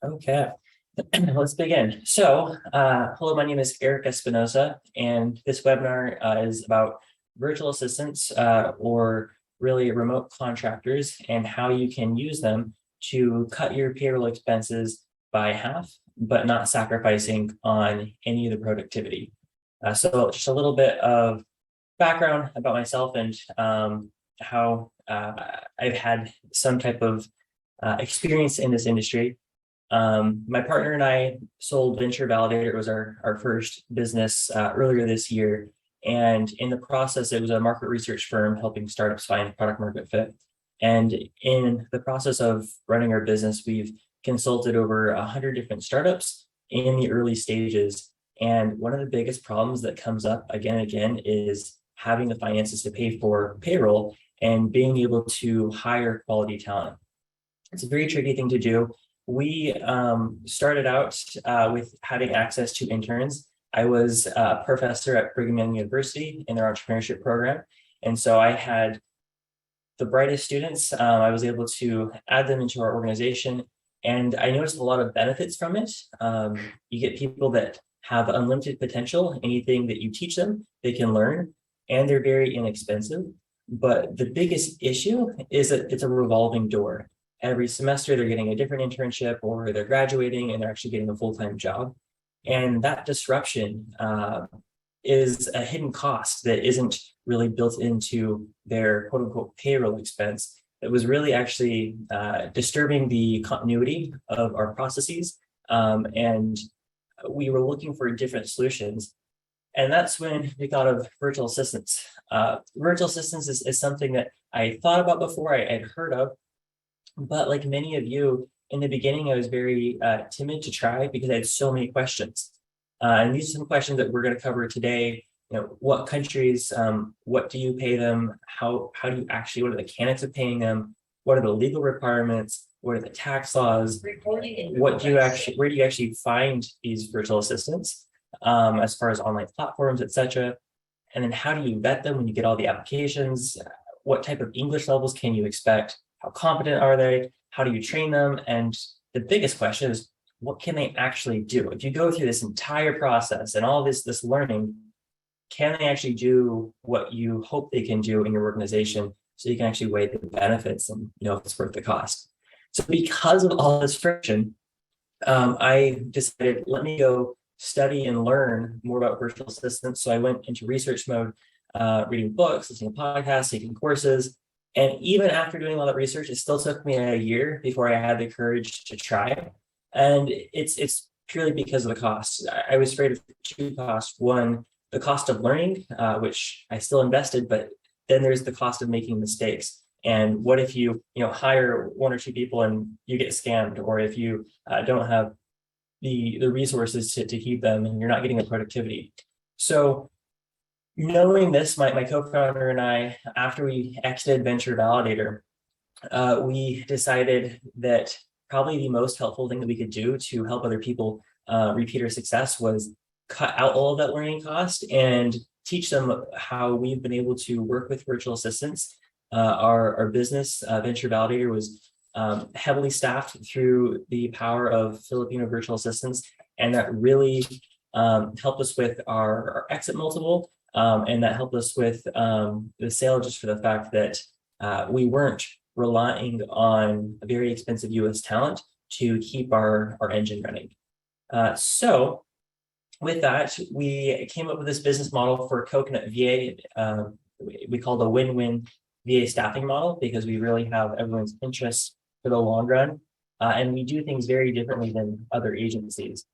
Okay, let's begin. Hello, my name is Eric Espinosa, and this webinar is about virtual assistants or really remote contractors and how you can use them to cut your payroll expenses by half, but not sacrificing on any of the productivity. So just a little bit of background about myself and how I've had some type of experience in this industry. My partner and I sold Venture Validator. It was our first business earlier this year. And in the process, it was a market research firm helping startups find product market fit. And in the process of running our business, we've consulted over 100 different startups in the early stages. And one of the biggest problems that comes up again and again is having the finances to pay for payroll and being able to hire quality talent. It's a very tricky thing to do. We started out with having access to interns. I was a professor at Brigham Young University in their entrepreneurship program. And so I had the brightest students. I was able to add them into our organization. And I noticed a lot of benefits from it. You get people that have unlimited potential. Anything that you teach them, they can learn, and they're very inexpensive. But the biggest issue is that it's a revolving door. Every semester, they're getting a different internship or they're graduating and they're actually getting a full-time job. And that disruption is a hidden cost that isn't really built into their quote unquote payroll expense. It was really actually disturbing the continuity of our processes. And we were looking for different solutions. And that's when we thought of virtual assistants. Virtual assistants is something that I thought about before, I had heard of. But like many of you, in the beginning, I was very timid to try because I had so many questions. And these are some questions that we're going to cover today. What countries, what do you pay them? How do you actually, what are the mechanics of paying them? What are the legal requirements? What are the tax laws? What do you actually, where do you actually find these virtual assistants as far as online platforms, etc.? And then how do you vet them when you get all the applications? What type of English levels can you expect? How competent are they? How do you train them? And the biggest question is, what can they actually do? If you go through this entire process and all this learning, can they actually do what you hope they can do in your organization so you can actually weigh the benefits and if it's worth the cost? So because of all this friction, I decided, let me go study and learn more about virtual assistants. So I went into research mode, reading books, listening to podcasts, taking courses. And even after doing all that research, it still took me a year before I had the courage to try. And it's purely because of the cost. I was afraid of two costs. One, the cost of learning, which I still invested, but then there's the cost of making mistakes. And what if you hire one or two people and you get scammed, or if you don't have the resources to keep them and you're not getting the productivity. So knowing this, my co-founder and I, after we exited Venture Validator, we decided that probably the most helpful thing that we could do to help other people repeat our success was cut out all of that learning cost and teach them how we've been able to work with virtual assistants. Our business, Venture Validator, was heavily staffed through the power of Filipino virtual assistants, and that really helped us with our exit multiple. And that helped us with the sale just for the fact that we weren't relying on a very expensive US talent to keep our engine running. So with that, we came up with this business model for Coconut VA. We called a win-win VA staffing model because we really have everyone's interests for the long run. And we do things very differently than other agencies.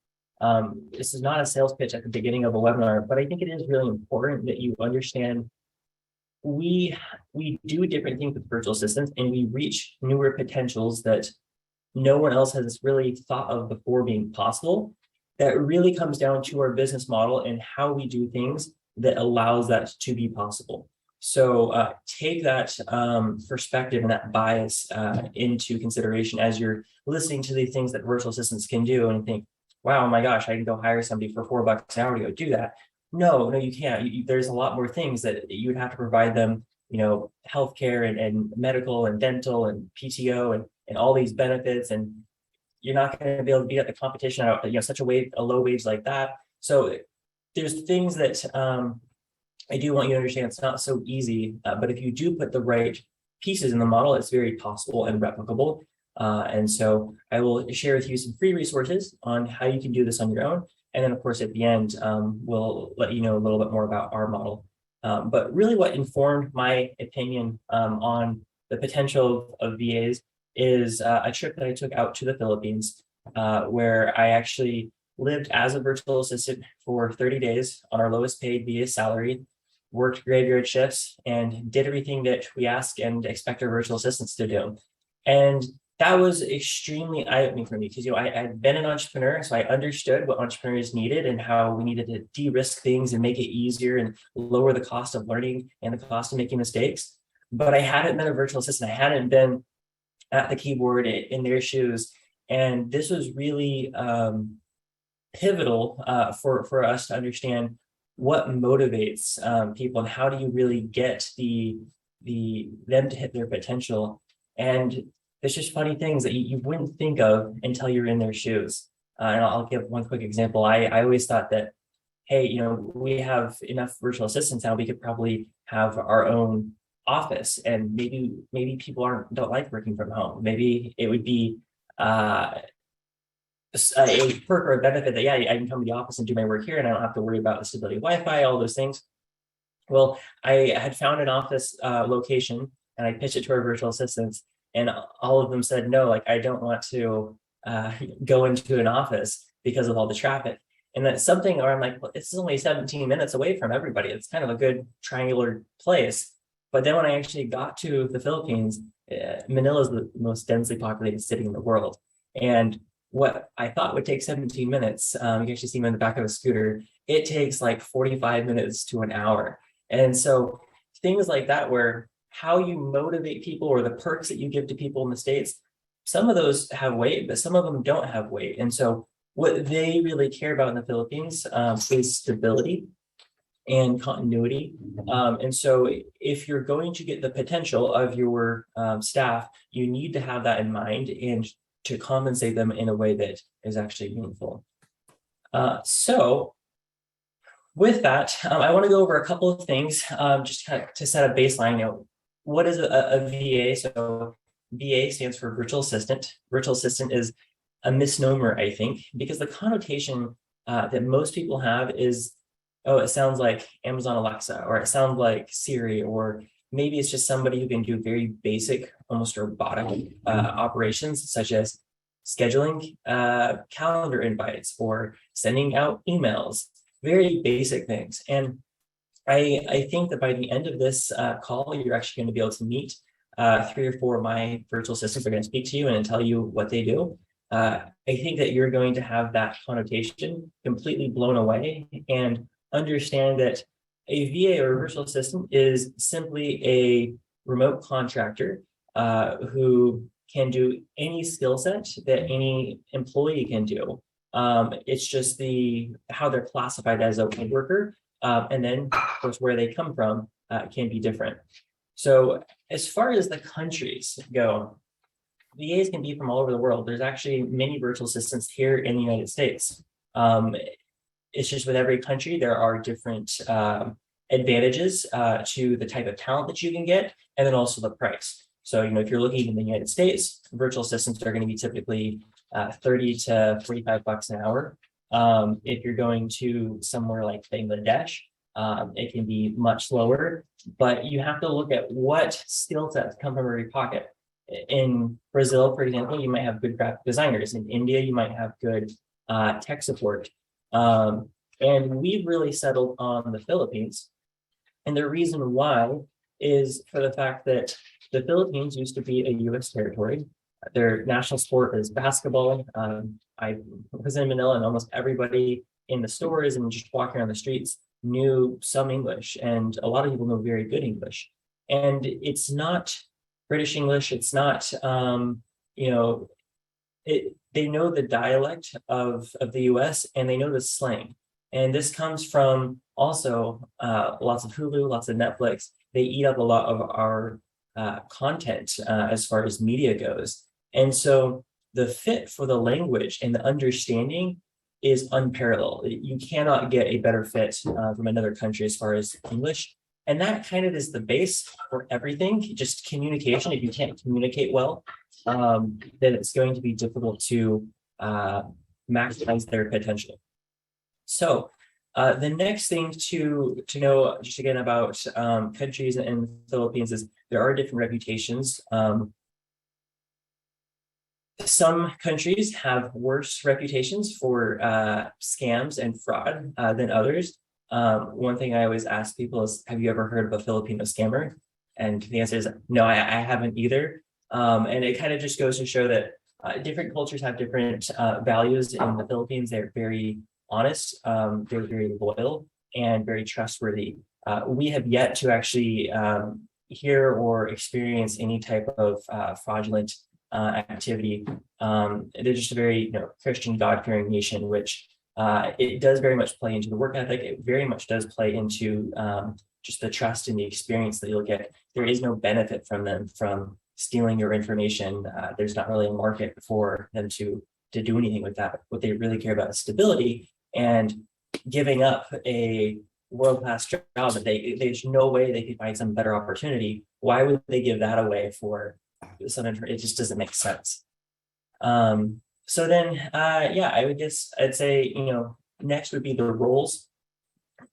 This is not a sales pitch at the beginning of a webinar, but I think it is really important that you understand we do different things with virtual assistants, and we reach newer potentials that no one else has really thought of before being possible. That really comes down to our business model and how we do things that allows that to be possible. So take that perspective and that bias into consideration as you're listening to the things that virtual assistants can do and think, wow, my gosh, I can go hire somebody for $4 an hour to go do that. No, you can't. There's a lot more things that you would have to provide them, healthcare and medical and dental and PTO and all these benefits. And you're not going to be able to beat up the competition at such a low wage like that. So there's things that I do want you to understand. It's not so easy, but if you do put the right pieces in the model, it's very possible and replicable. And so I will share with you some free resources on how you can do this on your own. And then, of course, at the end, we'll let you know a little bit more about our model. But really what informed my opinion on the potential of VAs is a trip that I took out to the Philippines, where I actually lived as a virtual assistant for 30 days on our lowest paid VA salary, worked graveyard shifts, and did everything that we ask and expect our virtual assistants to do. And that was extremely eye-opening for me because I had been an entrepreneur, so I understood what entrepreneurs needed and how we needed to de-risk things and make it easier and lower the cost of learning and the cost of making mistakes. But I hadn't been a virtual assistant. I hadn't been at the keyboard in their shoes. And this was really pivotal for us to understand what motivates people and how do you really get them to hit their potential. And it's just funny things that you wouldn't think of until you're in their shoes. And I'll give one quick example. I always thought that, hey, we have enough virtual assistants now, we could probably have our own office, and maybe people don't like working from home. Maybe it would be a perk or a benefit that, yeah, I can come to the office and do my work here and I don't have to worry about the stability of Wi-Fi, all those things. Well, I had found an office location and I pitched it to our virtual assistants, and all of them said, no, like, I don't want to go into an office because of all the traffic. And that's something where I'm like, well, it's only 17 minutes away from everybody. It's kind of a good triangular place. But then when I actually got to the Philippines, Manila is the most densely populated city in the world. And what I thought would take 17 minutes, you can actually see me in the back of a scooter, it takes like 45 minutes to an hour. And so things like that, where how you motivate people or the perks that you give to people in the States, some of those have weight, but some of them don't have weight. And so what they really care about in the Philippines is stability and continuity. And so if you're going to get the potential of your staff, you need to have that in mind and to compensate them in a way that is actually meaningful. So with that, I want to go over a couple of things just kind of to set a baseline. What is a VA? So VA stands for virtual assistant. Virtual assistant is a misnomer, I think, because the connotation that most people have is, oh, it sounds like Amazon Alexa, or it sounds like Siri, or maybe it's just somebody who can do very basic, almost robotic operations, such as scheduling calendar invites or sending out emails, very basic things. And I think that by the end of this call, you're actually going to be able to meet 3 or 4 of my virtual assistants are going to speak to you and tell you what they do. I think that you're going to have that connotation completely blown away and understand that a VA or a virtual assistant is simply a remote contractor who can do any skill set that any employee can do. It's just how they're classified as a woodworker, and then of course where they come from can be different. So as far as the countries go, VAs can be from all over the world. There's actually many virtual assistants here in the United States. It's just with every country, there are different advantages to the type of talent that you can get, and then also the price. So, if you're looking in the United States, virtual assistants are going to be typically 30 to 45 bucks an hour. If you're going to somewhere like Bangladesh, it can be much lower, but you have to look at what skill sets come from every pocket. In Brazil, for example, you might have good graphic designers. In India, you might have good tech support. And we've really settled on the Philippines. And the reason why is for the fact that the Philippines used to be a U.S. territory. Their national sport is basketball. I was in Manila, and almost everybody in the stores and just walking around the streets knew some English, and a lot of people know very good English. And it's not British English. It's not, they know the dialect of the US, and they know the slang. And this comes from also lots of Hulu, lots of Netflix. They eat up a lot of our content as far as media goes. And so the fit for the language and the understanding is unparalleled. You cannot get a better fit from another country as far as English. And that kind of is the base for everything, just communication. If you can't communicate well, then it's going to be difficult to maximize their potential. So the next thing to know, just again about countries in the Philippines, is there are different reputations. Some countries have worse reputations for scams and fraud than others. One thing I always ask people is, have you ever heard of a Filipino scammer? And the answer is no, I haven't either. And it kind of just goes to show that different cultures have different values. In the Philippines, they're very honest, they're very loyal, and very trustworthy. We have yet to actually hear or experience any type of fraudulent activity. They're just a very Christian, God-fearing nation, which it does very much play into the work ethic. It very much does play into just the trust and the experience that you'll get. There is no benefit from them from stealing your information. There's not really a market for them to do anything with that. What they really care about is stability, and giving up a world-class job that there's no way they could find some better opportunity. Why would they give that away for some it just doesn't make sense. So then yeah, I'd say next would be the roles.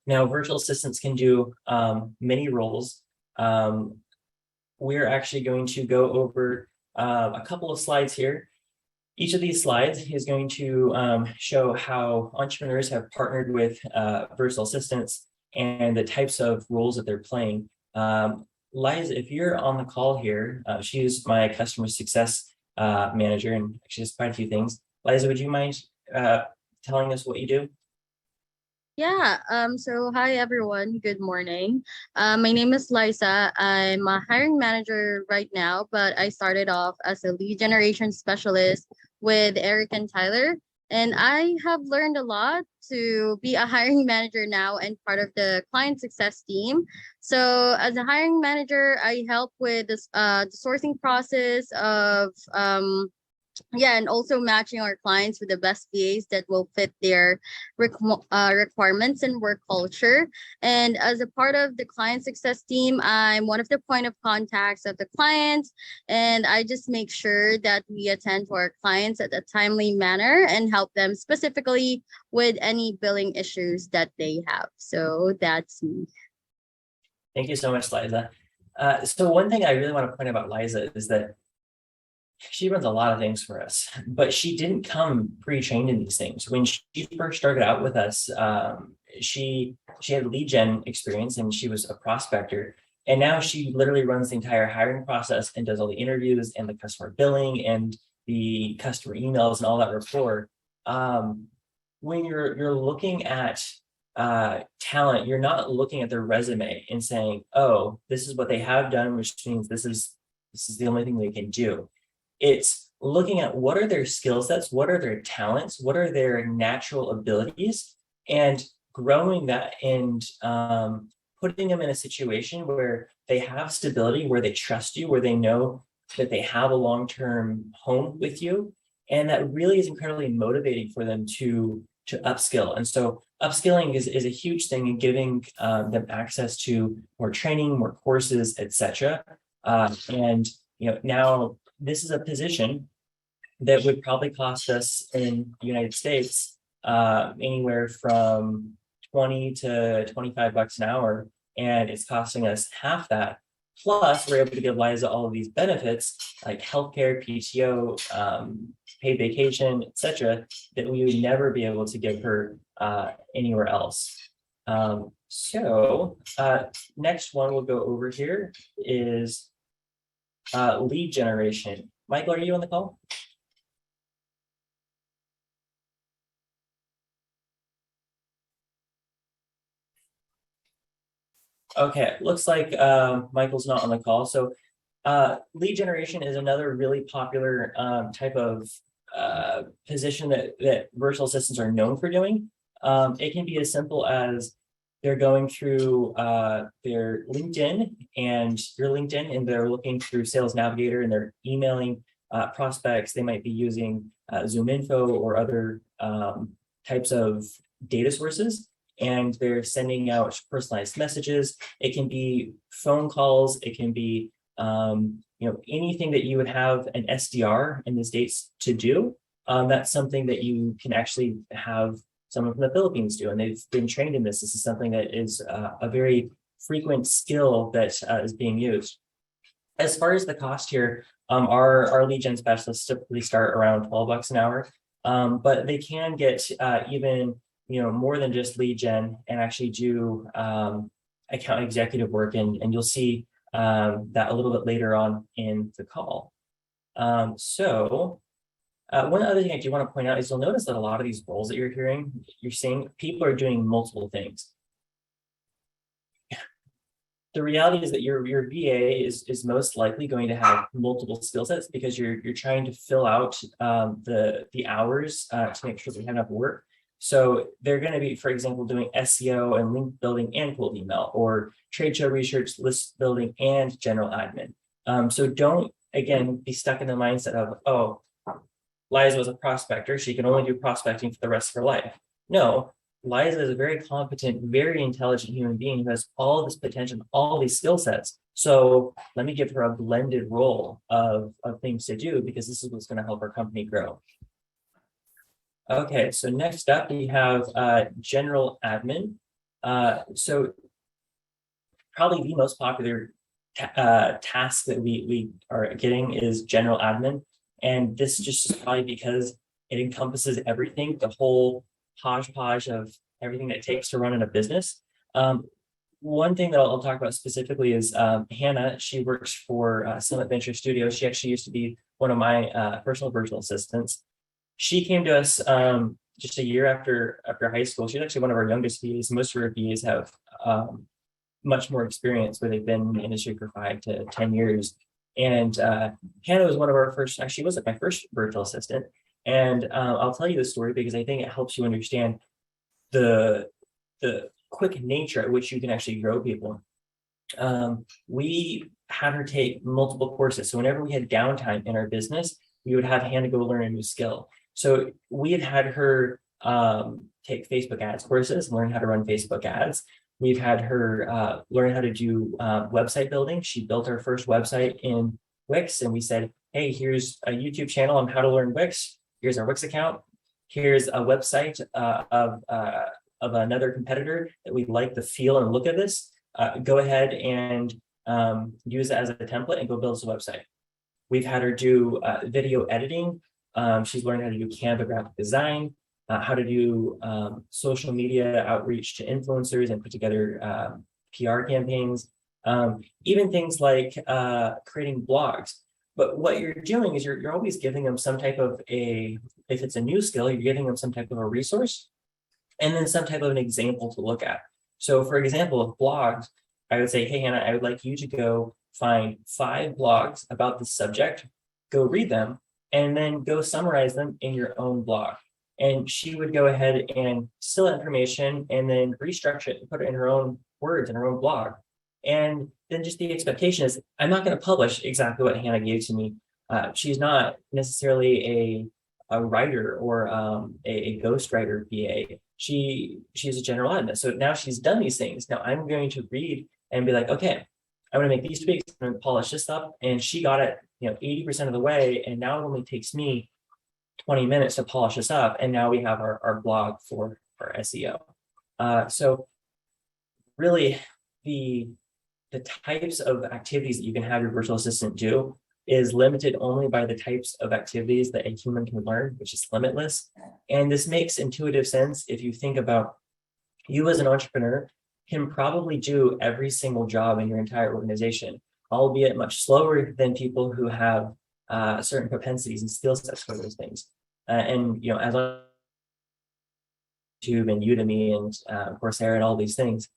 Now virtual assistants can do many roles. We're actually going to go over a couple of slides here. Each of these slides is going to show how entrepreneurs have partnered with virtual assistants and the types of roles that they're playing. Liza, if you're on the call here, she's my customer success manager, and she does quite a few things. Liza, would you mind telling us what you do? Yeah, so hi everyone, good morning. My name is Liza. I'm a hiring manager right now, but I started off as a lead generation specialist with Eric and Tyler. And I have learned a lot to be a hiring manager now and part of the client success team. So as a hiring manager, I help with this, the sourcing process of yeah, and also matching our clients with the best VAs that will fit their requirements and work culture. And as a part of the client success team, I'm one of the point of contacts of the clients, and I just make sure that we attend to our clients at a timely manner and help them specifically with any billing issues that they have. So that's me. Thank you so much, Liza. So one thing I really want to point out about Liza is that she runs a lot of things for us, but she didn't come pre-trained in these things. When she first started out with us, she had lead gen experience and she was a prospector. And now she literally runs the entire hiring process and does all the interviews and the customer billing and the customer emails and all that rapport. When you're looking at talent, you're not looking at their resume and saying, oh, this is what they have done, which means this is the only thing they can do. It's looking at what are their skill sets, what are their talents, what are their natural abilities, and growing that and putting them in a situation where they have stability, where they trust you, where they know that they have a long-term home with you. And that really is incredibly motivating for them to upskill. And so upskilling is a huge thing, in giving them access to more training, more courses, etc. And now this is a position that would probably cost us in the United States anywhere from 20 to 25 bucks an hour, and it's costing us half that. Plus, we're able to give Liza all of these benefits like healthcare, PTO, paid vacation, etc., that we would never be able to give her anywhere else. So next one we'll go over here is lead generation. Michael, are you on the call? Okay, looks like Michael's not on the call. So lead generation is another really popular type of position that virtual assistants are known for doing. It can be as simple as they're going through their LinkedIn and your LinkedIn, and they're looking through Sales Navigator, and they're emailing prospects. They might be using Zoom Info or other types of data sources, and they're sending out personalized messages. It can be phone calls. It can be anything that you would have an SDR in the States to do. That's something that you can actually have someone from the Philippines do, and they've been trained in this. This is something that is a very frequent skill that is being used. As far as the cost here, our lead gen specialists typically start around $12 an hour, but they can get even more than just lead gen and actually do account executive work, and you'll see that a little bit later on in the call. One other thing I do want to point out is you'll notice that a lot of these roles that you're seeing, people are doing multiple things. The reality is that your VA is most likely going to have multiple skill sets because you're trying to fill out the hours to make sure that you have enough work. So they're going to be, for example, doing SEO and link building and cold email, or trade show research, list building, and general admin. So don't, again, be stuck in the mindset of, oh, Liza was a prospector, she can only do prospecting for the rest of her life. No, Liza is a very competent, very intelligent human being who has all this potential, all these skill sets. So let me give her a blended role of things to do, because this is what's going to help our company grow. Okay, so next up we have general admin. So probably the most popular task that we are getting is general admin. And this just is probably because it encompasses everything, the whole hodgepodge of everything that it takes to run in a business. One thing that I'll talk about specifically is Hannah. She works for Summit Venture Studios. She actually used to be one of my personal virtual assistants. She came to us just a year after high school. She's actually one of our youngest VAs. Most of our VAs have much more experience, where they've been in the industry for 5 to 10 years. And Hannah was one of our first, actually wasn't my first virtual assistant. And I'll tell you the story because I think it helps you understand the quick nature at which you can actually grow people. We had her take multiple courses. So whenever we had downtime in our business, we would have Hannah go learn a new skill. So we had her take Facebook ads courses, learn how to run Facebook ads. We've had her learn how to do website building. She built her first website in Wix, and we said, hey, here's a YouTube channel on how to learn Wix. Here's our Wix account. Here's a website of another competitor that we like the feel and look of this. Go ahead and use it as a template and go build us a website. We've had her do video editing. She's learned how to do Canva graphic design, how to do social media outreach to influencers and put together PR campaigns, even things like creating blogs. But what you're doing is you're always giving them some type of if it's a new skill, you're giving them some type of a resource and then some type of an example to look at. So for example, of blogs, I would say, hey, Hannah, I would like you to go find 5 blogs about this subject, go read them, and then go summarize them in your own blog. And she would go ahead and distill information and then restructure it and put it in her own words in her own blog. And then just the expectation is, I'm not going to publish exactly what Hannah gave to me. She's not necessarily a writer or a ghostwriter VA. She's a general admin. So now she's done these things. Now I'm going to read and be like, okay, I'm going to make these tweaks, I'm going to polish this up. And she got it, 80% of the way. And now it only takes me 20 minutes to polish this up. And now we have our blog for SEO. So really the types of activities that you can have your virtual assistant do is limited only by the types of activities that a human can learn, which is limitless. And this makes intuitive sense if you think about you as an entrepreneur can probably do every single job in your entire organization, albeit much slower than people who have certain propensities and skill sets for those things. And as on YouTube and Udemy and Coursera and all these things,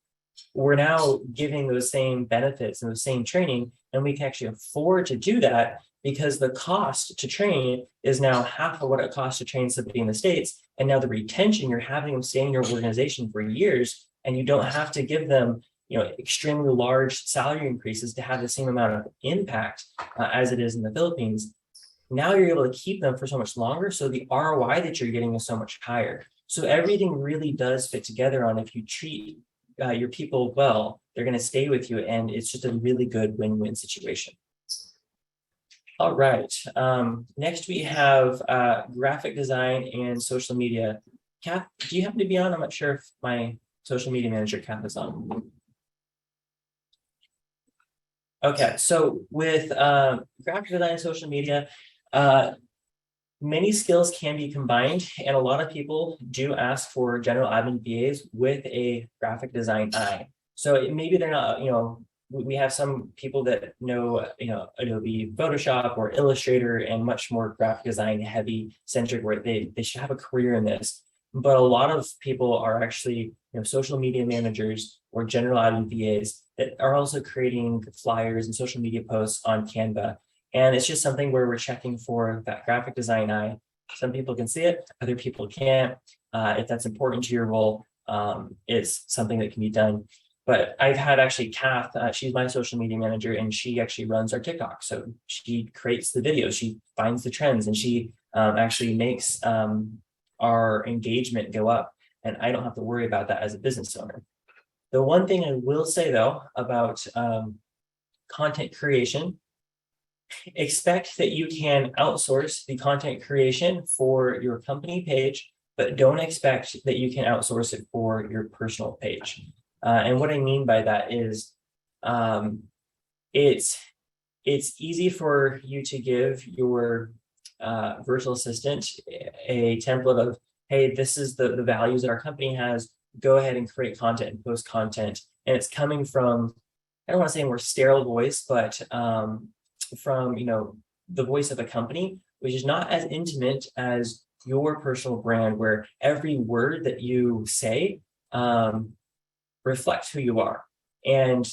we're now giving those same benefits and the same training, and we can actually afford to do that because the cost to train is now half of what it costs to train somebody in the States. And now the retention, you're having them stay in your organization for years, and you don't have to give them extremely large salary increases to have the same amount of impact as it is in the Philippines. now you're able to keep them for so much longer. So the ROI that you're getting is so much higher. So everything really does fit together on if you treat your people well, they're going to stay with you. And it's just a really good win-win situation. All right. Next we have graphic design and social media. Kath, do you happen to be on? I'm not sure if my social media manager, Kath, is on. Okay, so with graphic design and social media, many skills can be combined, and a lot of people do ask for general admin VAs with a graphic design eye. So maybe they're not, we have some people that know, Adobe Photoshop or Illustrator and much more graphic design heavy centric where they should have a career in this. But a lot of people are actually, social media managers or general admin VAs that are also creating flyers and social media posts on Canva. And it's just something where we're checking for that graphic design eye. Some people can see it, other people can't. If that's important to your role, it's something that can be done. But I've had actually Kath, she's my social media manager, and she actually runs our TikTok. So she creates the videos, she finds the trends, and she actually makes our engagement go up. And I don't have to worry about that as a business owner. The one thing I will say though about content creation, expect that you can outsource the content creation for your company page, but don't expect that you can outsource it for your personal page. And what I mean by that is it's easy for you to give your virtual assistant a template of, hey, this is the values that our company has. Go ahead and create content and post content. And it's coming from, I don't want to say more sterile voice, but from the voice of a company, which is not as intimate as your personal brand, where every word that you say reflects who you are. And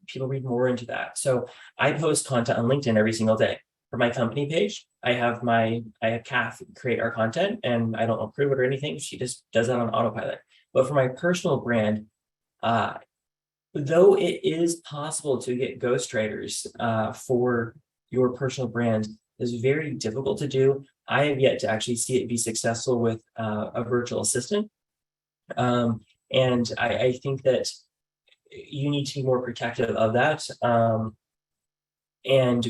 people read more into that. So I post content on LinkedIn every single day. For my company page, I have Kath create our content, and I don't approve it or anything. She just does that on autopilot. But for my personal brand, though it is possible to get ghostwriters for your personal brand, is very difficult to do. I have yet to actually see it be successful with a virtual assistant. And I think that you need to be more protective of that. And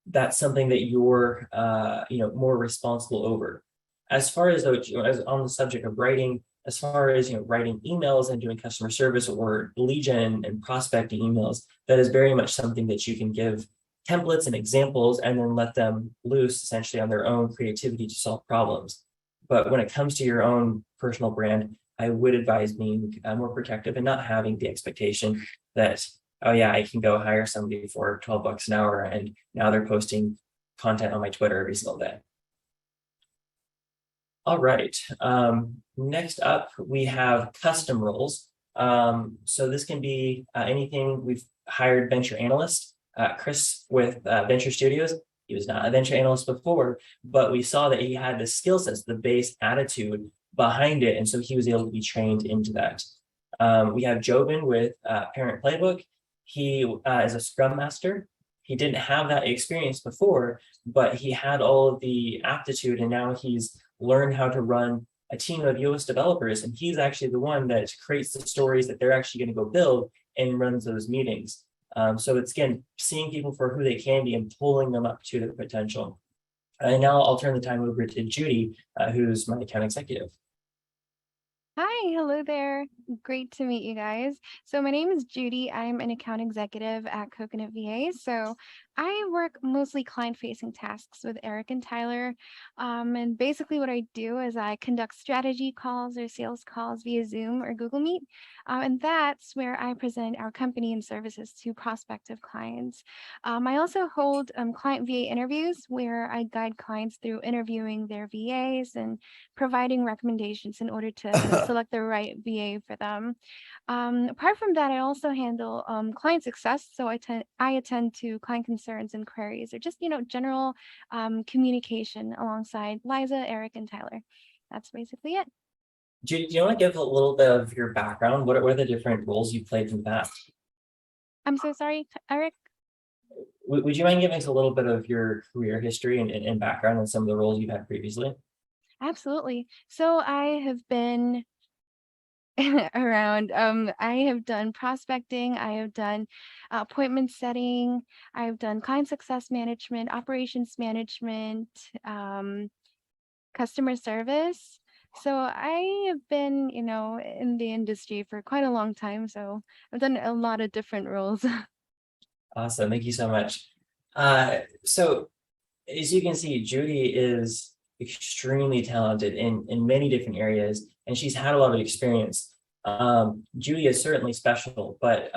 that's something that you're more responsible over. As far as on the subject of writing, as far as writing emails and doing customer service or lead gen and prospecting emails, that is very much something that you can give templates and examples and then let them loose essentially on their own creativity to solve problems. But when it comes to your own personal brand, I would advise being more protective and not having the expectation that, oh yeah, I can go hire somebody for $12 an hour and now they're posting content on my Twitter every single day. All right. Next up, we have custom roles. So this can be anything. We've hired venture analyst, Chris with Venture Studios. He was not a venture analyst before, but we saw that he had the skill sets, the base attitude behind it. And so he was able to be trained into that. We have Jobin with Parent Playbook. He is a Scrum Master. He didn't have that experience before, but he had all of the aptitude, and now he's learned how to run a team of US developers. And he's actually the one that creates the stories that they're actually going to go build and runs those meetings. So it's, again, seeing people for who they can be and pulling them up to their potential. And now I'll turn the time over to Judy, who's my account executive. Hi, hello there. Great to meet you guys. So my name is Judy. I'm an account executive at Coconut VA. So I work mostly client-facing tasks with Eric and Tyler. And basically what I do is I conduct strategy calls or sales calls via Zoom or Google Meet. And that's where I present our company and services to prospective clients. I also hold client VA interviews where I guide clients through interviewing their VAs and providing recommendations in order to select the right VA for them. Apart from that, I also handle client success. So I attend to client concerns and queries, or just general communication alongside Liza, Eric, and Tyler. That's basically it. Judy, do you want to give a little bit of your background? What are the different roles you played in that? I'm so sorry, Eric. would you mind giving us a little bit of your career history and background and some of the roles you've had previously? Absolutely. So I have been around. I have done prospecting, I have done appointment setting, I've done client success management, operations management, customer service. So I have been, in the industry for quite a long time. So I've done a lot of different roles. Awesome. Thank you so much. So as you can see, Judy is extremely talented in many different areas, and she's had a lot of experience. Judy is certainly special, but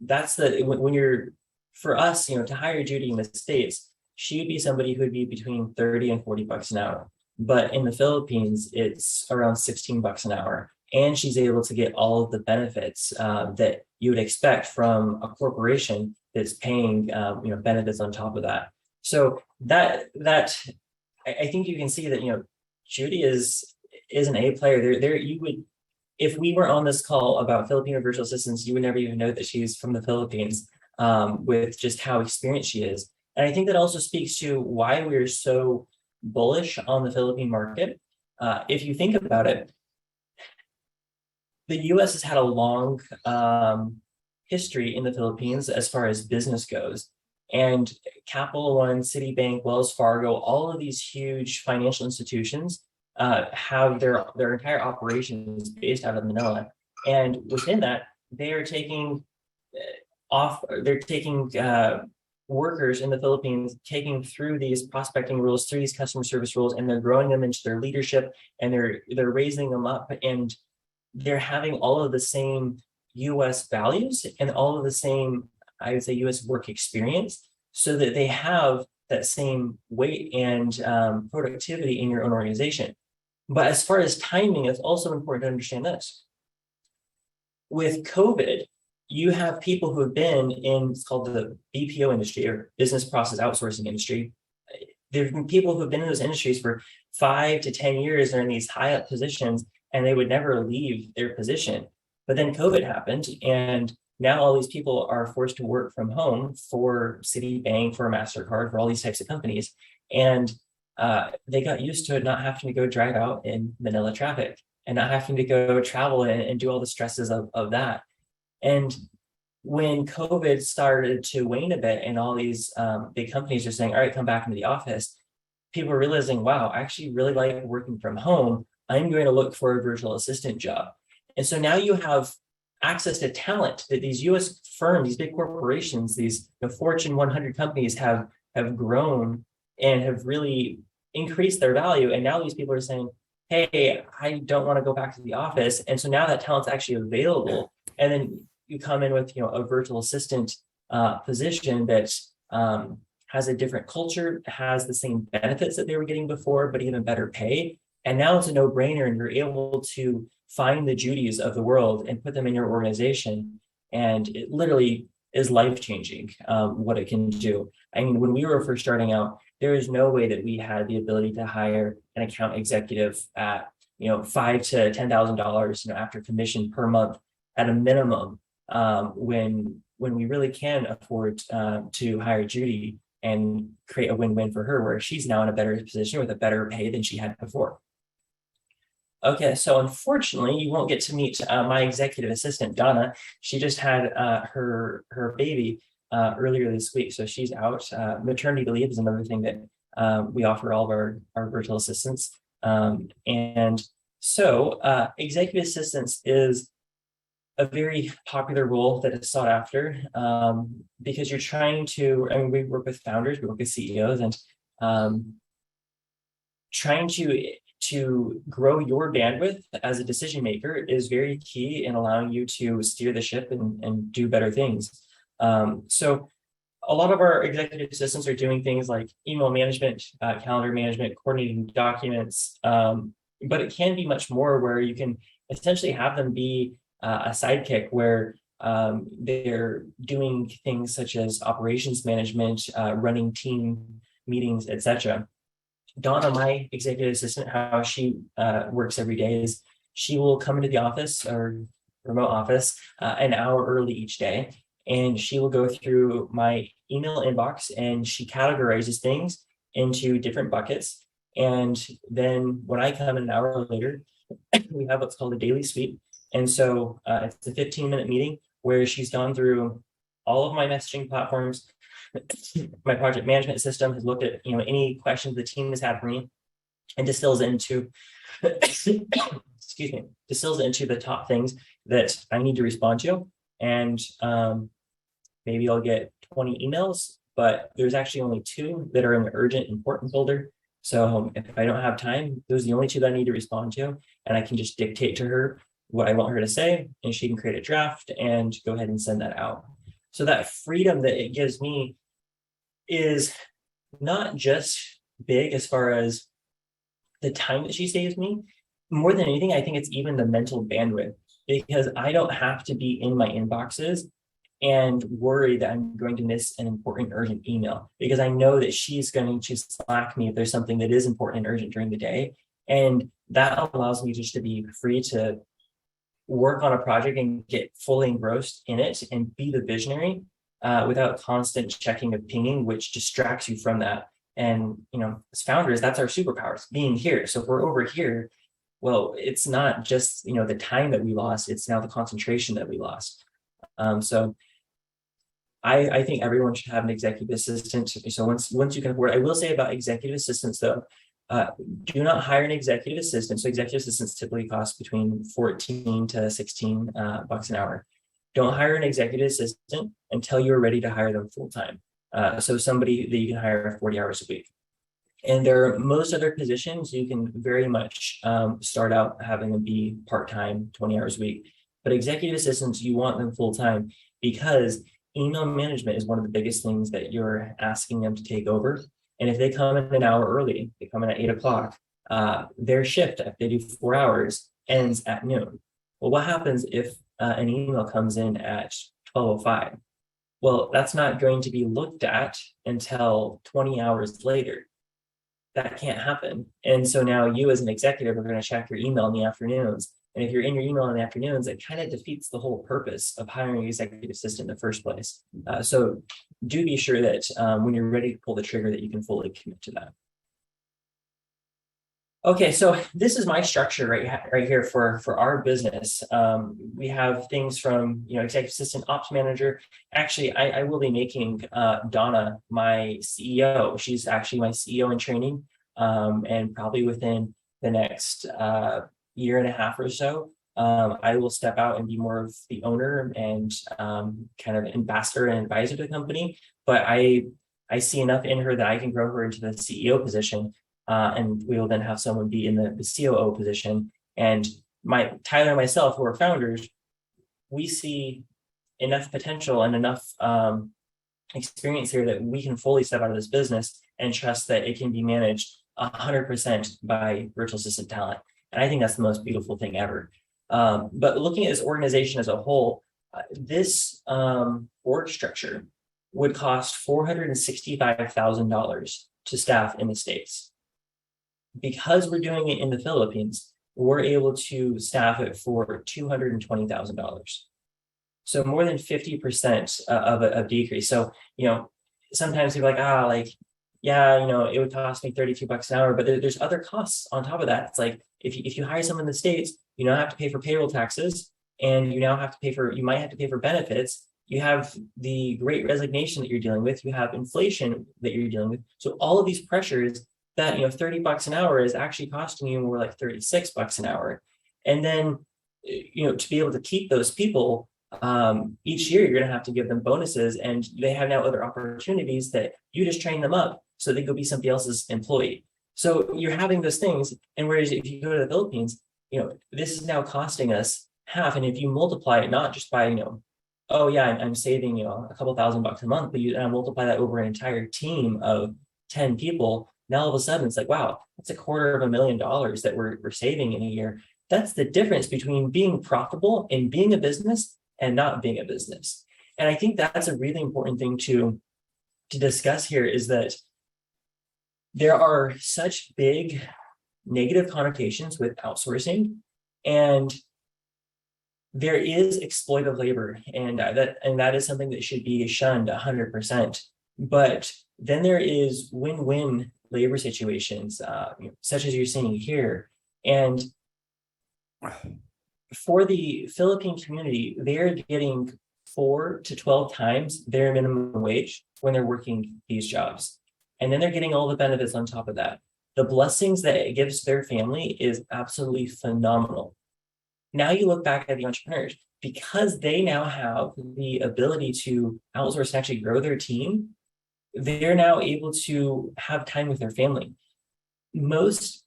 that's when you're for us, to hire Judy in the States, she would be somebody who would be between 30 and 40 bucks an hour. But in the Philippines, it's around 16 bucks an hour. And she's able to get all of the benefits that you would expect from a corporation that's paying benefits on top of that. So I think you can see that Judy is an A player. There you would, if we were on this call about Filipino virtual assistants, you would never even know that she's from the Philippines, with just how experienced she is. And I think that also speaks to why we're so bullish on the Philippine market. If you think about it, the US has had a long history in the Philippines as far as business goes. And Capital One, Citibank, Wells Fargo, all of these huge financial institutions have their entire operations based out of Manila. And within that, they are taking workers in the Philippines, taking through these prospecting rules, through these customer service rules, and they're growing them into their leadership, and they're raising them up, and they're having all of the same US values and all of the same, I would say, US work experience, so that they have that same weight and productivity in your own organization. But as far as timing, it's also important to understand this. With COVID, you have people who have been in what's called the BPO industry, or business process outsourcing industry. There have been people who have been in those industries for 5 to 10 years. They're in these high up positions, and they would never leave their position. But then COVID happened, and now all these people are forced to work from home for Citibank, for MasterCard, for all these types of companies. And they got used to it, not having to go drive out in Manila traffic and not having to go travel and do all the stresses of that. And when COVID started to wane a bit and all these big companies are saying, all right, come back into the office, people are realizing, wow, I actually really like working from home. I'm going to look for a virtual assistant job. And so now you have access to talent that these US firms, these big corporations, these Fortune 100 companies have grown and have really increased their value. And now these people are saying, hey, I don't want to go back to the office. And so now that talent's actually available. And then you come in with a virtual assistant position that has a different culture, has the same benefits that they were getting before, but even better pay. And now it's a no-brainer, and you're able to find the Judys of the world and put them in your organization. And it literally is life-changing what it can do. I mean, when we were first starting out, there is no way that we had the ability to hire an account executive at $5,000 to $10,000 after commission per month at a minimum, when we really can afford to hire Judy and create a win-win for her, where she's now in a better position with a better pay than she had before. Okay, so unfortunately, you won't get to meet my executive assistant, Donna. She just had her baby earlier this week, so she's out. Maternity leave is another thing that we offer all of our virtual assistants. And so executive assistance is a very popular role that is sought after, because you're trying to, I mean, we work with founders, we work with CEOs, and trying to grow your bandwidth as a decision maker is very key in allowing you to steer the ship and do better things. So a lot of our executive assistants are doing things like email management, calendar management, coordinating documents, but it can be much more, where you can essentially have them be a sidekick, where they're doing things such as operations management, running team meetings, etc. Donna, my executive assistant, how she works every day is she will come into the office or remote office an hour early each day, and she will go through my email inbox and she categorizes things into different buckets. And then when I come in an hour later, we have what's called a daily sweep. And so it's a 15-minute meeting where she's gone through all of my messaging platforms. My project management system has looked at any questions the team has had for me and distills it into excuse me, distills it into the top things that I need to respond to. And maybe I'll get 20 emails, but there's actually only 2 that are in the urgent important folder. So if I don't have time, those are the only 2 that I need to respond to. And I can just dictate to her what I want her to say, and she can create a draft and go ahead and send that out. So that freedom that it gives me is not just big as far as the time that she saves me. More than anything, I think it's even the mental bandwidth, because I don't have to be in my inboxes and worry that I'm going to miss an important urgent email, because I know that she's going to Slack me if there's something that is important and urgent during the day. And that allows me just to be free to work on a project and get fully engrossed in it and be the visionary without constant checking of pinging, which distracts you from that. And, as founders, that's our superpowers, being here. So if we're over here, well, it's not just, the time that we lost, it's now the concentration that we lost. So I think everyone should have an executive assistant. So once you can afford it, I will say about executive assistants though, do not hire an executive assistant. So executive assistants typically cost between 14 to 16 bucks an hour. Don't hire an executive assistant until you're ready to hire them full time. So somebody that you can hire 40 hours a week. And there are most other positions you can very much start out having them be part-time, 20 hours a week. But executive assistants, you want them full-time, because email management is one of the biggest things that you're asking them to take over. And if they come in an hour early, they come in at 8 o'clock, their shift, if they do 4 hours, ends at noon. Well, what happens if an email comes in at 12:05? Well, that's not going to be looked at until 20 hours later. That can't happen. And so now you as an executive are going to check your email in the afternoons. And if you're in your email in the afternoons, it kind of defeats the whole purpose of hiring an executive assistant in the first place. So do be sure that when you're ready to pull the trigger, that you can fully commit to that. Okay, so this is my structure right here for our business. We have things from executive assistant, ops manager. Actually, I will be making Donna my CEO. She's actually my CEO in training, and probably within the next year and a half or so, I will step out and be more of the owner and kind of ambassador and advisor to the company. But I see enough in her that I can grow her into the CEO position. And we will then have someone be in the COO position. And Tyler and myself, who are founders, we see enough potential and enough experience here that we can fully step out of this business and trust that it can be managed 100% by virtual assistant talent. And I think that's the most beautiful thing ever. But looking at this organization as a whole, this org structure would cost $465,000 to staff in the States. Because we're doing it in the Philippines, we're able to staff it for $220,000. So more than 50% of a decrease. So, sometimes people are like, it would cost me 32 bucks an hour, but there's other costs on top of that. It's like, if you hire someone in the States, you now have to pay for payroll taxes, and you might have to pay for benefits. You have the great resignation that you're dealing with. You have inflation that you're dealing with. So all of these pressures that 30 bucks an hour is actually costing you more like 36 bucks an hour. And then to be able to keep those people, each year you're going to have to give them bonuses, and they have now other opportunities that you just train them up so they go be somebody else's employee. So you're having those things. And whereas if you go to the Philippines, this is now costing us half. And if you multiply it not just by I'm saving a couple $1,000 a month, but you multiply that over an entire team of 10 people. Now all of a sudden it's like, wow, that's $250,000 that we're saving in a year. That's the difference between being profitable and being a business and not being a business. And I think that's a really important thing to discuss here, is that there are such big negative connotations with outsourcing, and there is exploitative labor, and that is something that should be shunned 100%. But then there is win-win labor situations, such as you're seeing here. And for the Philippine community, they're getting 4 to 12 times their minimum wage when they're working these jobs. And then they're getting all the benefits on top of that. The blessings that it gives their family is absolutely phenomenal. Now you look back at the entrepreneurs, because they now have the ability to outsource and actually grow their team, they're now able to have time with their family. Most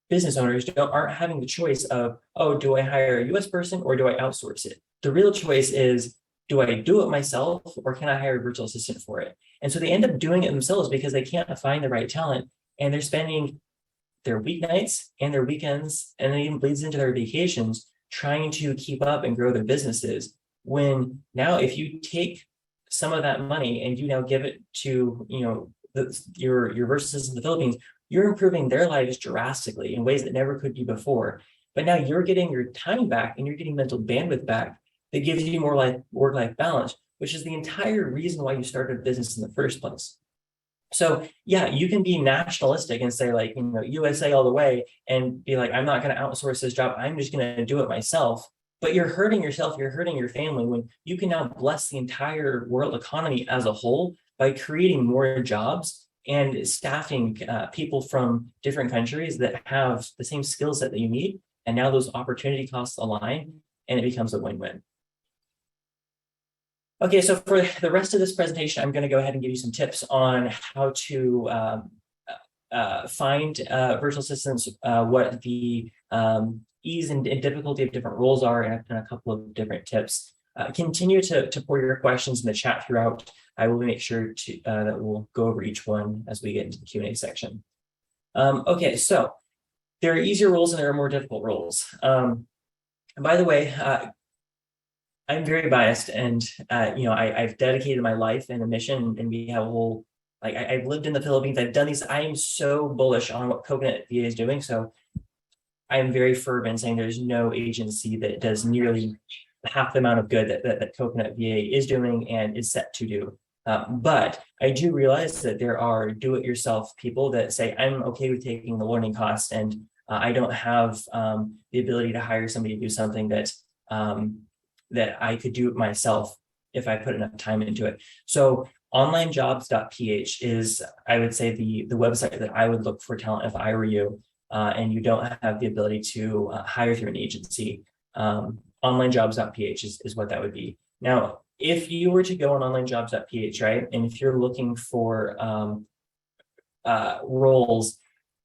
business owners aren't having the choice of, oh, do I hire a US person or do I outsource it? The real choice is, do I do it myself or can I hire a virtual assistant for it? And so they end up doing it themselves because they can't find the right talent, and they're spending their weeknights and their weekends, and it even bleeds into their vacations, trying to keep up and grow their businesses. When now, if you take some of that money and you now give it to, your versus in the Philippines, you're improving their lives drastically in ways that never could be before. But now you're getting your time back and you're getting mental bandwidth back that gives you more work-life balance, which is the entire reason why you started a business in the first place. So yeah, you can be nationalistic and say USA all the way and be like, I'm not going to outsource this job. I'm just going to do it myself. But you're hurting yourself. You're hurting your family when you can now bless the entire world economy as a whole by creating more jobs and staffing people from different countries that have the same skill set that you need. And now those opportunity costs align and it becomes a win-win. Okay, so for the rest of this presentation, I'm going to go ahead and give you some tips on how to find virtual assistants, what the ease and difficulty of different roles are, and a couple of different tips. Continue to pour your questions in the chat throughout. I will make sure that we'll go over each one as we get into the Q&A section. Okay, so there are easier roles and there are more difficult roles. By the way, I'm very biased, and I've dedicated my life and a mission, and we have a whole, I've lived in the Philippines. I've done these. I am so bullish on what Coconut VA is doing. So I am very fervent saying there's no agency that does nearly half the amount of good that Coconut VA is doing and is set to do. But I do realize that there are do-it-yourself people that say, I'm okay with taking the learning cost, and I don't have the ability to hire somebody to do something that I could do it myself if I put enough time into it. So onlinejobs.ph is, I would say, the website that I would look for talent if I were you, and you don't have the ability to hire through an agency. Onlinejobs.ph is what that would be. Now, if you were to go on onlinejobs.ph, right, and if you're looking for roles,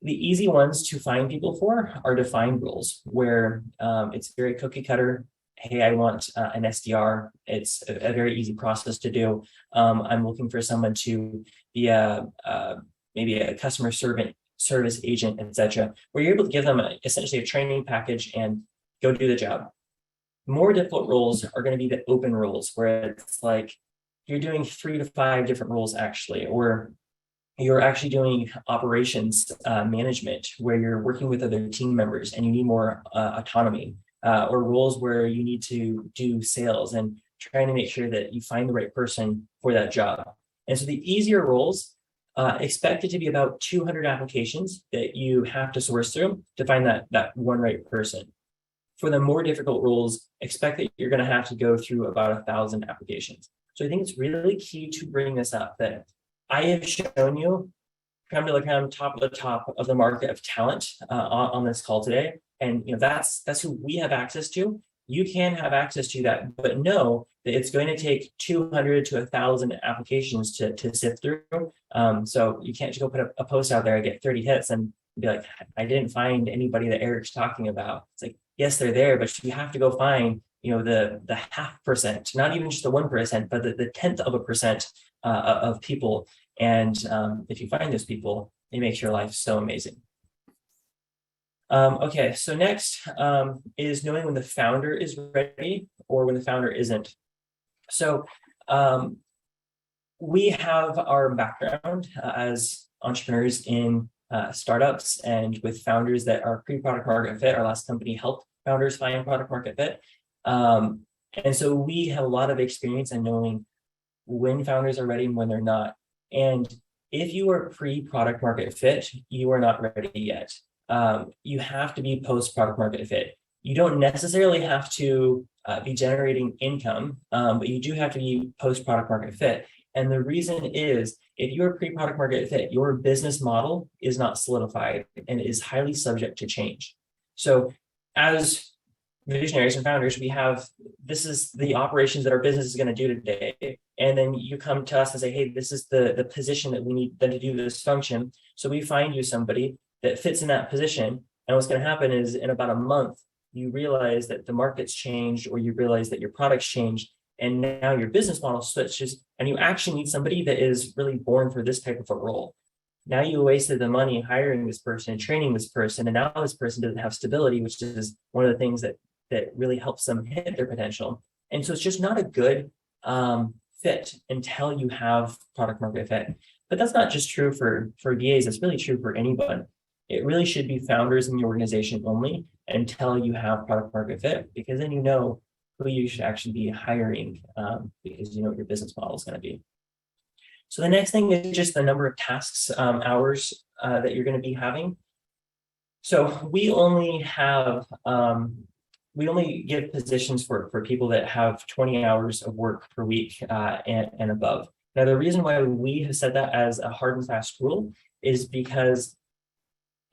the easy ones to find people for are defined roles, where it's very cookie cutter. Hey, I want an SDR. It's a very easy process to do. I'm looking for someone to be maybe a customer service agent, etc., where you're able to give them essentially a training package and go do the job. More difficult roles are going to be the open roles, where it's like you're doing 3 to 5 different roles actually, or you're actually doing operations management, where you're working with other team members and you need more autonomy. Or roles where you need to do sales and trying to make sure that you find the right person for that job. And so the easier roles, expect it to be about 200 applications that you have to source through to find that one right person. For the more difficult roles, expect that you're going to have to go through about 1,000 applications. So I think it's really key to bring this up, that I have shown you creme de la creme, top of the top of the market of talent on this call today. And that's who we have access to. You can have access to that, but know that it's going to take 200 to 1,000 applications to sift through. So you can't just go put a post out there and get 30 hits and be like, I didn't find anybody that Eric's talking about. It's like, yes, they're there, but you have to go find the 0.5%, not even just the 1%, but the 1/10% of people. And if you find those people, it makes your life so amazing. Okay, so next is knowing when the founder is ready or when the founder isn't. So we have our background as entrepreneurs in startups and with founders that are pre-product market fit. Our last company helped founders find product market fit. And so we have a lot of experience in knowing when founders are ready and when they're not. And if you are pre-product market fit, you are not ready yet. You have to be post-product market fit. You don't necessarily have to be generating income, but you do have to be post-product market fit. And the reason is, if you're pre-product market fit, your business model is not solidified and is highly subject to change. So as visionaries and founders, this is the operations that our business is going to do today. And then you come to us and say, hey, this is the position that we need them to do this function. So we find you somebody that fits in that position. And what's going to happen is, in about a month, you realize that the market's changed, or you realize that your product's changed, and now your business model switches, and you actually need somebody that is really born for this type of a role. Now you wasted the money hiring this person and training this person, and now this person doesn't have stability, which is one of the things that really helps them hit their potential. And so it's just not a good fit until you have product market fit. But that's not just true for VAs, it's really true for anyone. It really should be founders in the organization only until you have product market fit, because then you know who you should actually be hiring, because you know what your business model is going to be. So the next thing is just the number of tasks, hours that you're going to be having. So we only give positions for people that have 20 hours of work per week and above. Now, the reason why we have said that as a hard and fast rule is because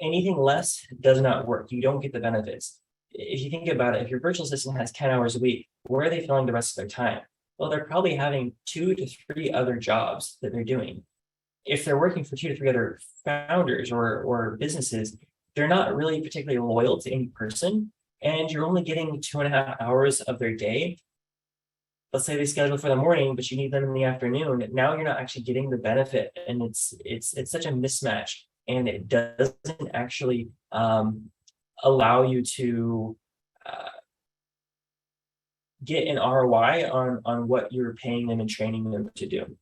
anything less does not work. You don't get the benefits. If you think about it, if your virtual assistant has 10 hours a week, where are they filling the rest of their time? Well, they're probably having 2 to 3 other jobs that they're doing. If they're working for 2 to 3 other founders or businesses, they're not really particularly loyal to any person, and you're only getting 2.5 hours of their day. Let's say they schedule for the morning, but you need them in the afternoon. Now you're not actually getting the benefit, and it's such a mismatch, and it doesn't actually allow you to get an ROI on what you're paying them and training them to do.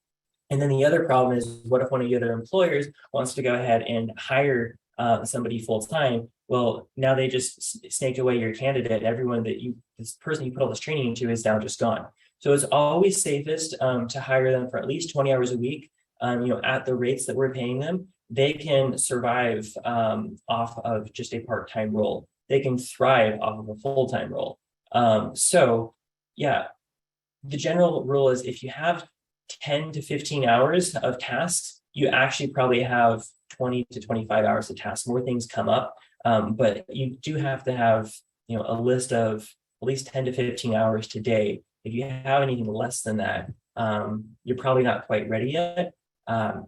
And then the other problem is, what if one of the other employers wants to go ahead and hire somebody full time? Well, now they just snaked away your candidate. Everyone this person you put all this training into is now just gone. So it's always safest to hire them for at least 20 hours a week. At the rates that we're paying them, they can survive off of just a part-time role. They can thrive off of a full-time role. So yeah, the general rule is, if you have 10 to 15 hours of tasks, you actually probably have 20 to 25 hours of tasks. More things come up, but you do have to have a list of at least 10 to 15 hours today. If you have anything less than that, you're probably not quite ready yet.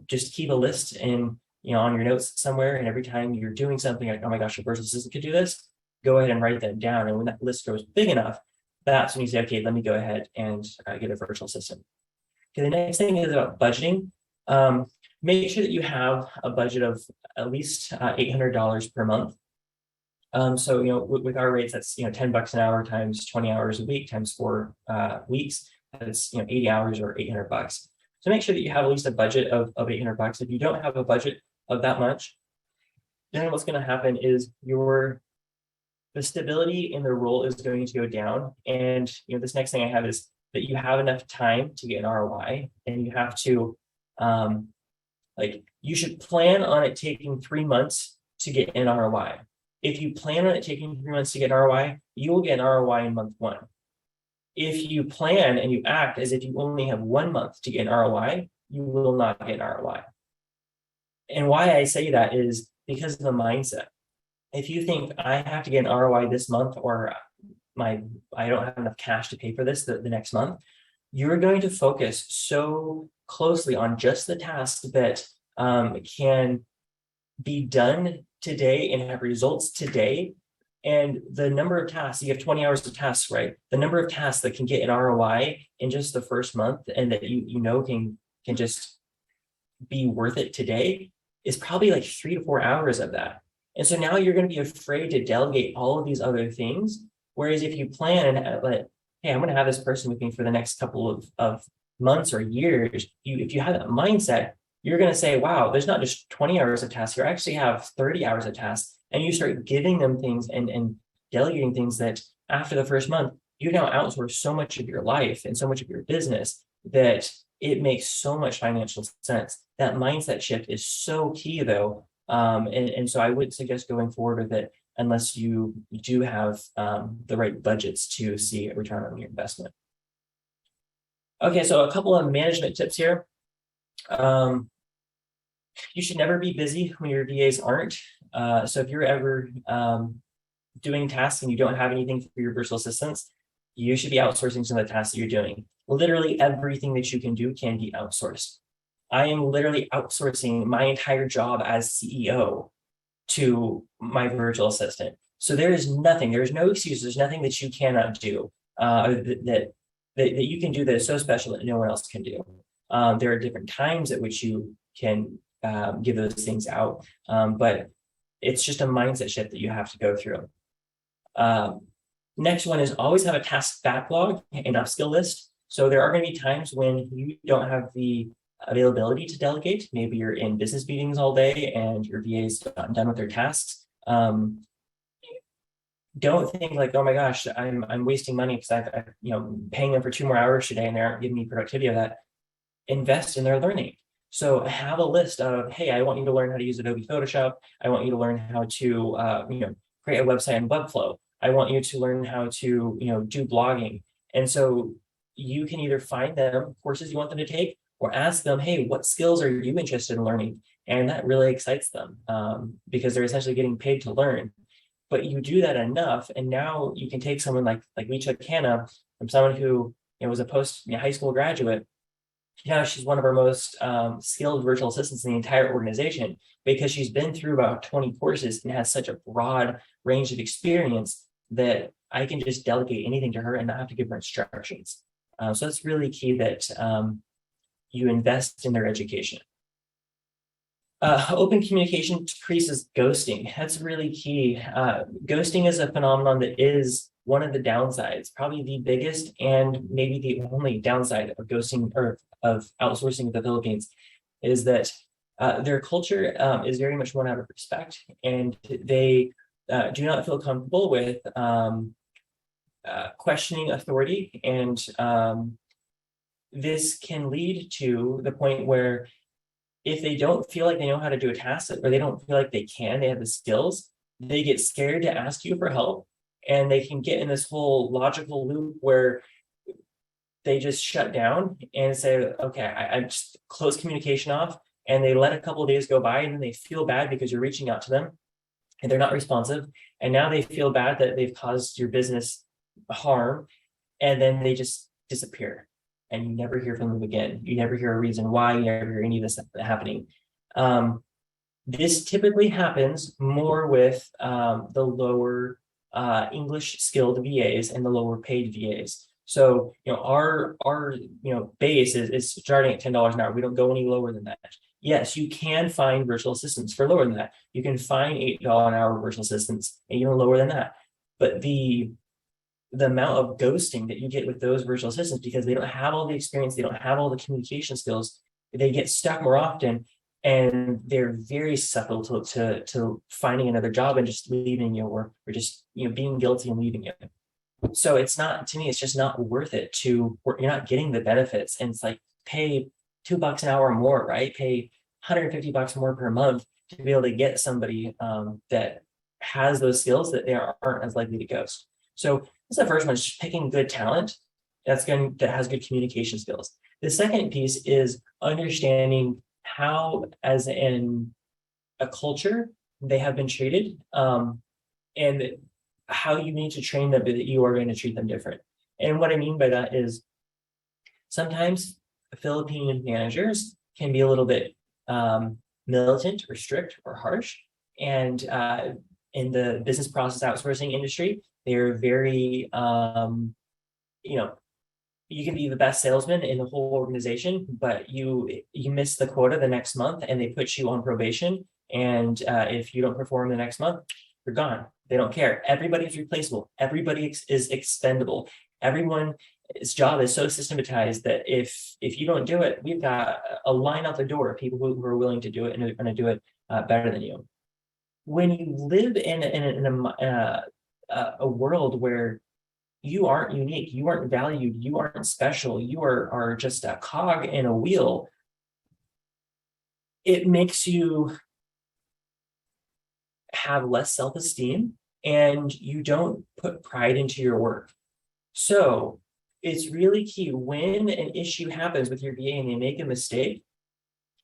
Just keep a list on your notes somewhere, and every time you're doing something like, oh my gosh, a virtual assistant could do this, go ahead and write that down. And when that list grows big enough, that's when you say, okay, let me go ahead and get a virtual assistant. Okay, the next thing is about budgeting. Make sure that you have a budget of at least $800 per month. So with our rates, that's $10 an hour times 20 hours a week times 4 weeks. That's 80 hours or $800. So make sure that you have at least a budget of $800. If you don't have a budget of that much, then what's going to happen is the stability in the role is going to go down. And this next thing I have is that you have enough time to get an ROI, and you have to you should plan on it taking 3 months to get an ROI. If you plan on it taking 3 months to get an ROI, you will get an ROI in month 1. If you plan and you act as if you only have 1 month to get an ROI, you will not get an ROI. And why I say that is because of the mindset. If you think, I have to get an ROI this month, or I don't have enough cash to pay for this the next month, you're going to focus so closely on just the tasks that can be done today and have results today. And the number of tasks, you have 20 hours of tasks, right? The number of tasks that can get an ROI in just the first month, and that can just be worth it today, is probably like 3 to 4 hours of that. And so now you're going to be afraid to delegate all of these other things. Whereas if you plan and hey, I'm going to have this person with me for the next couple of months or years, if you have that mindset, you're going to say, wow, there's not just 20 hours of tasks, you actually have 30 hours of tasks. And you start giving them things and delegating things that after the first month, you now outsource so much of your life and so much of your business that it makes so much financial sense. That mindset shift is so key though. And so I would suggest going forward with it unless you do have the right budgets to see a return on your investment. Okay, so a couple of management tips here. You should never be busy when your VAs aren't. So if you're ever doing tasks and you don't have anything for your virtual assistants, you should be outsourcing some of the tasks that you're doing. Literally everything that you can do can be outsourced. I am literally outsourcing my entire job as CEO to my virtual assistant. So there is nothing, there's no excuse, there's nothing that you cannot do that you can do that is so special that no one else can do. There are different times at which you can give those things out, but it's just a mindset shift that you have to go through. Next one is always have a task backlog and upskill list. So there are going to be times when you don't have the availability to delegate. Maybe you're in business meetings all day and your VA's gotten done with their tasks. Don't think like, oh my gosh, I'm wasting money because I've paying them for 2 more hours today and they aren't giving me productivity of that. Invest in their learning. So have a list of, hey, I want you to learn how to use Adobe Photoshop. I want you to learn how to create a website in Webflow. I want you to learn how to do blogging. And so you can either find them courses you want them to take or ask them, hey, what skills are you interested in learning? And that really excites them because they're essentially getting paid to learn. But you do that enough, and now you can take someone like we took Hannah, from someone who was a post high school graduate. Now she's one of our most skilled virtual assistants in the entire organization because she's been through about 20 courses and has such a broad range of experience that I can just delegate anything to her and not have to give her instructions. So it's really key that you invest in their education. Open communication decreases ghosting. That's really key. Ghosting is a phenomenon that is one of the downsides, probably the biggest and maybe the only downside of ghosting or of outsourcing the Philippines is that their culture is very much one out of respect, and they do not feel comfortable with questioning authority. And this can lead to the point where if they don't feel like they know how to do a task or they don't feel like they have the skills, they get scared to ask you for help. And they can get in this whole logical loop where they just shut down and say, okay, I just close communication off, and they let a couple of days go by and then they feel bad because you're reaching out to them and they're not responsive. And now they feel bad that they've caused your business harm, and then they just disappear. And you never hear from them again. You never hear a reason why, you never hear any of this happening. This typically happens more with the lower English skilled VAs and the lower paid VAs. So, our base is starting at $10 an hour. We don't go any lower than that. Yes, you can find virtual assistants for lower than that. You can find $8 an hour virtual assistants and even lower than that. But the amount of ghosting that you get with those virtual assistants, because they don't have all the experience, they don't have all the communication skills, they get stuck more often, and they're very susceptible to finding another job and just leaving you, or just being guilty and leaving you. So it's not, to me, it's just not worth it you're not getting the benefits. And it's like, pay $2 an hour more, right? Pay $150 more per month to be able to get somebody that has those skills that they aren't as likely to ghost. So that's the first one, is picking good talent that has good communication skills. The second piece is understanding how, as in a culture, they have been treated, and how you need to train them that you are going to treat them different. And what I mean by that is sometimes Philippine managers can be a little bit militant or strict or harsh. And in the business process outsourcing industry, they're very, you can be the best salesman in the whole organization, but you miss the quota the next month and they put you on probation. And if you don't perform the next month, you're gone. They don't care. Everybody's replaceable. Everybody is expendable. Everyone's job is so systematized that if you don't do it, we've got a line out the door of people who are willing to do it and are going to do it better than you. When you live in a world where you aren't unique, you aren't valued, you aren't special, you are just a cog in a wheel, it makes you have less self-esteem and you don't put pride into your work. So it's really key when an issue happens with your VA and they make a mistake,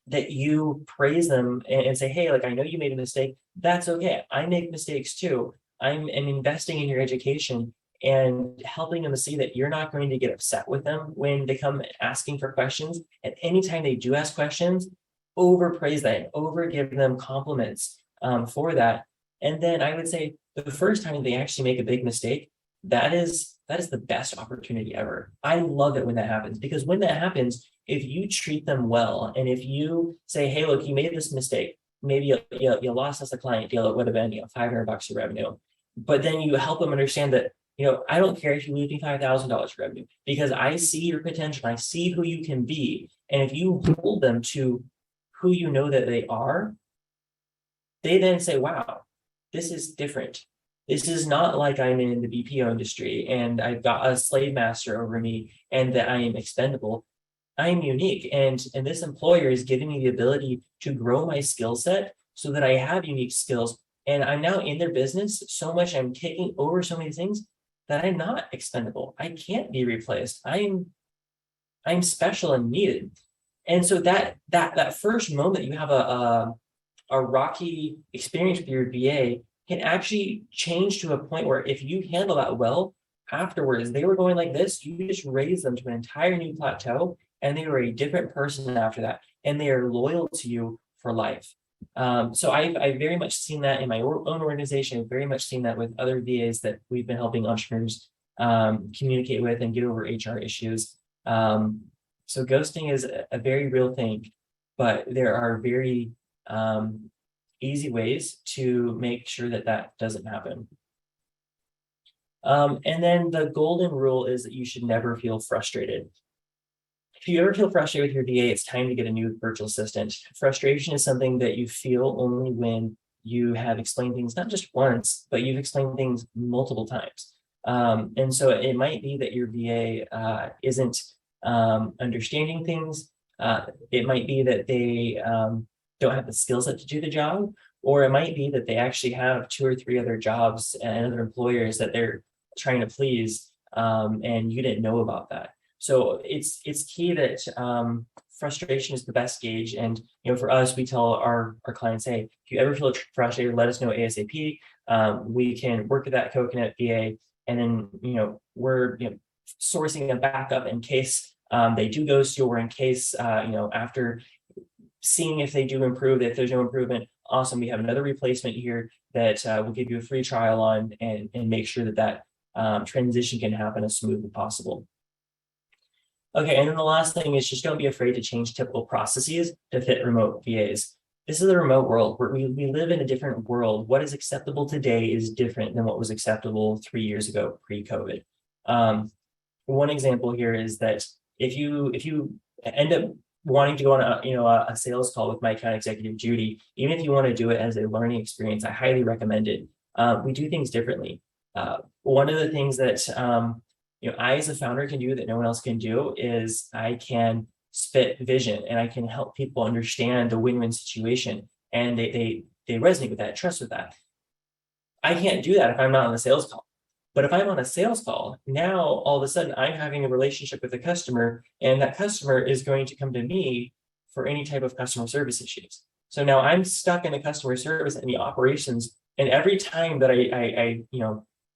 that you praise them and say, hey, like, I know you made a mistake. That's okay. I make mistakes too. I'm investing in your education and helping them to see that you're not going to get upset with them when they come asking for questions. And anytime they do ask questions, overpraise them, over give them compliments for that. And then I would say the first time they actually make a big mistake, that is the best opportunity ever. I love it when that happens, because when that happens, if you treat them well, and if you say, hey, look, you made this mistake, maybe you lost us a client deal, it would have been, $500 of revenue, but then you help them understand that, I don't care if you lose me $5,000 revenue, because I see your potential, I see who you can be. And if you hold them to who you know that they are, they then say, wow, this is different. This is not like I'm in the BPO industry and I've got a slave master over me and that I am expendable. I am unique, and this employer is giving me the ability to grow my skill set so that I have unique skills. And I'm now in their business so much, I'm taking over so many things that I'm not expendable. I can't be replaced. I'm special and needed. And so that first moment you have a rocky experience with your VA can actually change to a point where if you handle that well, afterwards, they were going like this, you just raise them to an entire new plateau, and they were a different person after that, and they are loyal to you for life. So I've very much seen that in my own organization. I've very much seen that with other VAs that we've been helping entrepreneurs communicate with and get over HR issues. So ghosting is a very real thing, but there are very easy ways to make sure that that doesn't happen. And then the golden rule is that you should never feel frustrated. If you ever feel frustrated with your VA, it's time to get a new virtual assistant. Frustration is something that you feel only when you have explained things, not just once, but you've explained things multiple times. And so it might be that your VA isn't understanding things. It might be that they don't have the skill set to do the job, or it might be that they actually have 2 or 3 other jobs and other employers that they're trying to please, and you didn't know about that. So it's key that frustration is the best gauge. And for us, we tell our clients, hey, if you ever feel frustrated, let us know ASAP. We can work with that Coconut VA, and then we're sourcing a backup in case they do ghost you, or in case after seeing if they do improve, if there's no improvement, awesome, we have another replacement here that we'll give you a free trial on, and make sure that transition can happen as smooth as possible. Okay, and then the last thing is just don't be afraid to change typical processes to fit remote VAs. This is a remote world where we live in a different world. What is acceptable today is different than what was acceptable 3 years ago, pre-COVID. One example here is that if you end up wanting to go on a sales call with my account executive Judy, even if you want to do it as a learning experience, I highly recommend it. We do things differently. One of the things that I as a founder can do that no one else can do is I can spit vision, and I can help people understand the win-win situation, and they resonate with that, trust with that. I can't do that if I'm not on the sales call. But if I'm on a sales call, now all of a sudden I'm having a relationship with a customer, and that customer is going to come to me for any type of customer service issues. So now I'm stuck in the customer service and the operations, and every time that I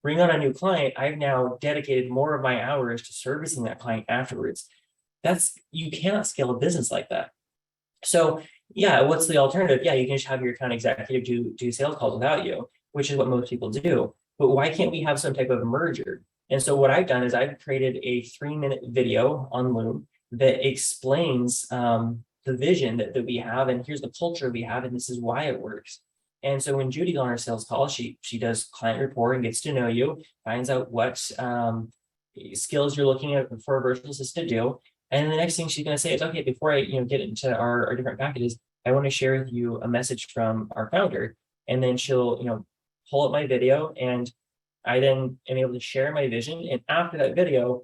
bring on a new client, I've now dedicated more of my hours to servicing that client afterwards. You cannot scale a business like that. So yeah, what's the alternative? Yeah, you can just have your account executive do sales calls without you, which is what most people do. But why can't we have some type of merger? And so what I've done is I've created a 3-minute video on Loom that explains the vision that we have, and here's the culture we have, and this is why it works. And so when Judy's on our sales call, she does client rapport and gets to know you, finds out what skills you're looking at for a virtual assistant to do. And the next thing she's going to say is, okay, before I get into our different packages, I want to share with you a message from our founder. And then she'll pull up my video, and I then am able to share my vision. And after that video,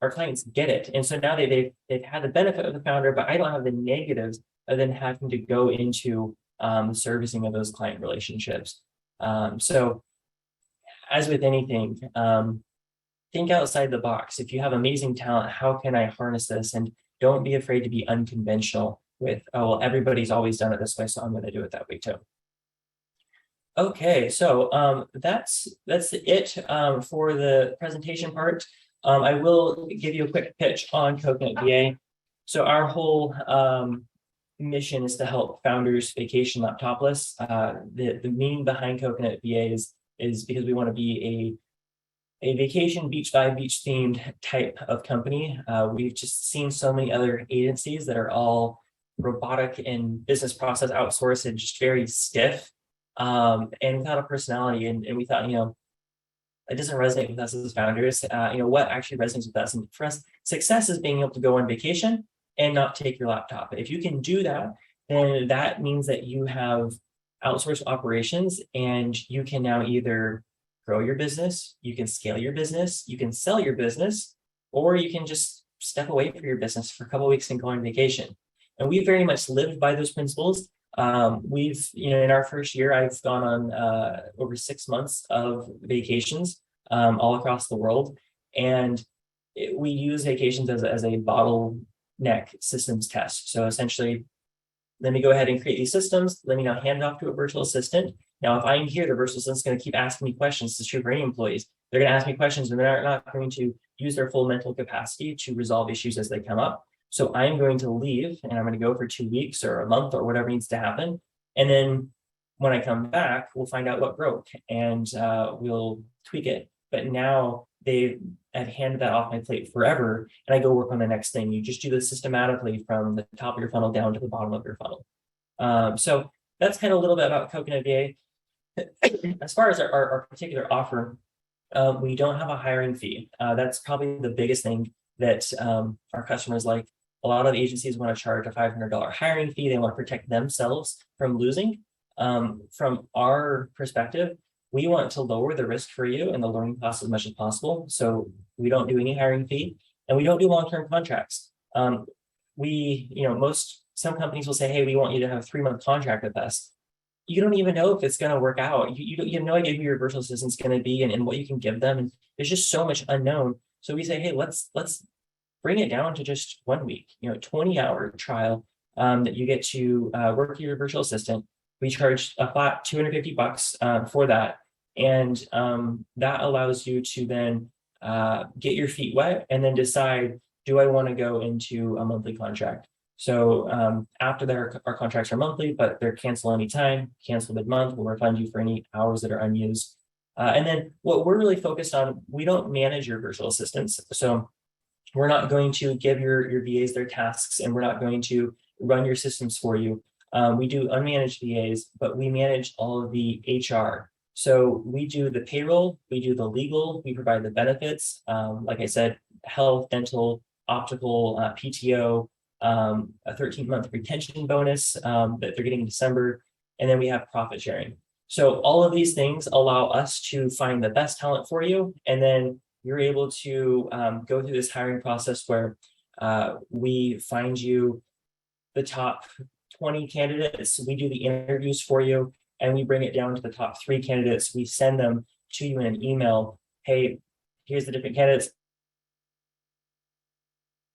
our clients get it. And so now they've had the benefit of the founder, but I don't have the negatives of then having to go into servicing of those client relationships. So as with anything, think outside the box. If you have amazing talent, how can I harness this? And don't be afraid to be unconventional with, oh, well, everybody's always done it this way, so I'm going to do it that way too. Okay, so that's it for the presentation part. I will give you a quick pitch on Coconut VA. So our whole mission is to help founders vacation laptopless. The meaning behind Coconut VA is because we want to be a vacation beach vibe, beach themed type of company. We've just seen so many other agencies that are all robotic and business process outsourced and just very stiff and without a personality. And we thought, it doesn't resonate with us as founders. What actually resonates with us? And for us, success is being able to go on vacation and not take your laptop. If you can do that, then that means that you have outsourced operations and you can now either grow your business, you can scale your business, you can sell your business, or you can just step away from your business for a couple of weeks and go on vacation. And we very much lived by those principles. We've, in our first year, I've gone on over 6 months of vacations all across the world. And we use vacations as a bottleneck systems test. So essentially, let me go ahead and create these systems. Let me now hand it off to a virtual assistant. Now, if I'm here, the virtual assistant is going to keep asking me questions. This is true for any employees. They're going to ask me questions and they're not going to use their full mental capacity to resolve issues as they come up. So I'm going to leave and I'm going to go for 2 weeks or a month or whatever needs to happen. And then when I come back, we'll find out what broke and we'll tweak it. But now I've handed that off my plate forever and I go work on the next thing. You just do this systematically from the top of your funnel down to the bottom of your funnel. So that's kind of a little bit about Coconut VA. As far as our particular offer, we don't have a hiring fee. That's probably the biggest thing that our customers like. A lot of agencies want to charge a $500 hiring fee. They want to protect themselves from losing. From our perspective, we want to lower the risk for you and the learning costs as much as possible. So we don't do any hiring fee and we don't do long-term contracts. Some companies will say, hey, we want you to have a 3-month contract with us. You don't even know if it's going to work out. You have no idea who your virtual assistant is going to be and what you can give them. And there's just so much unknown. So we say, hey, let's bring it down to just 1 week, 20-hour trial that you get to work with your virtual assistant. We charge a flat $250 for that. And that allows you to then get your feet wet and then decide, do I want to go into a monthly contract? So after that, our contracts are monthly, but they're cancel anytime, cancel mid-month, we'll refund you for any hours that are unused. And then what we're really focused on, we don't manage your virtual assistants. So we're not going to give your VAs their tasks and we're not going to run your systems for you. We do unmanaged VAs, but we manage all of the HR. So we do the payroll, we do the legal, we provide the benefits. Like I said, health, dental, optical, PTO, a 13-month retention bonus that they're getting in December. And then we have profit sharing. So all of these things allow us to find the best talent for you. And then you're able to go through this hiring process where we find you the top 20 candidates. We do the interviews for you and we bring it down to the top 3 candidates. We send them to you in an email. Hey, here's the different candidates.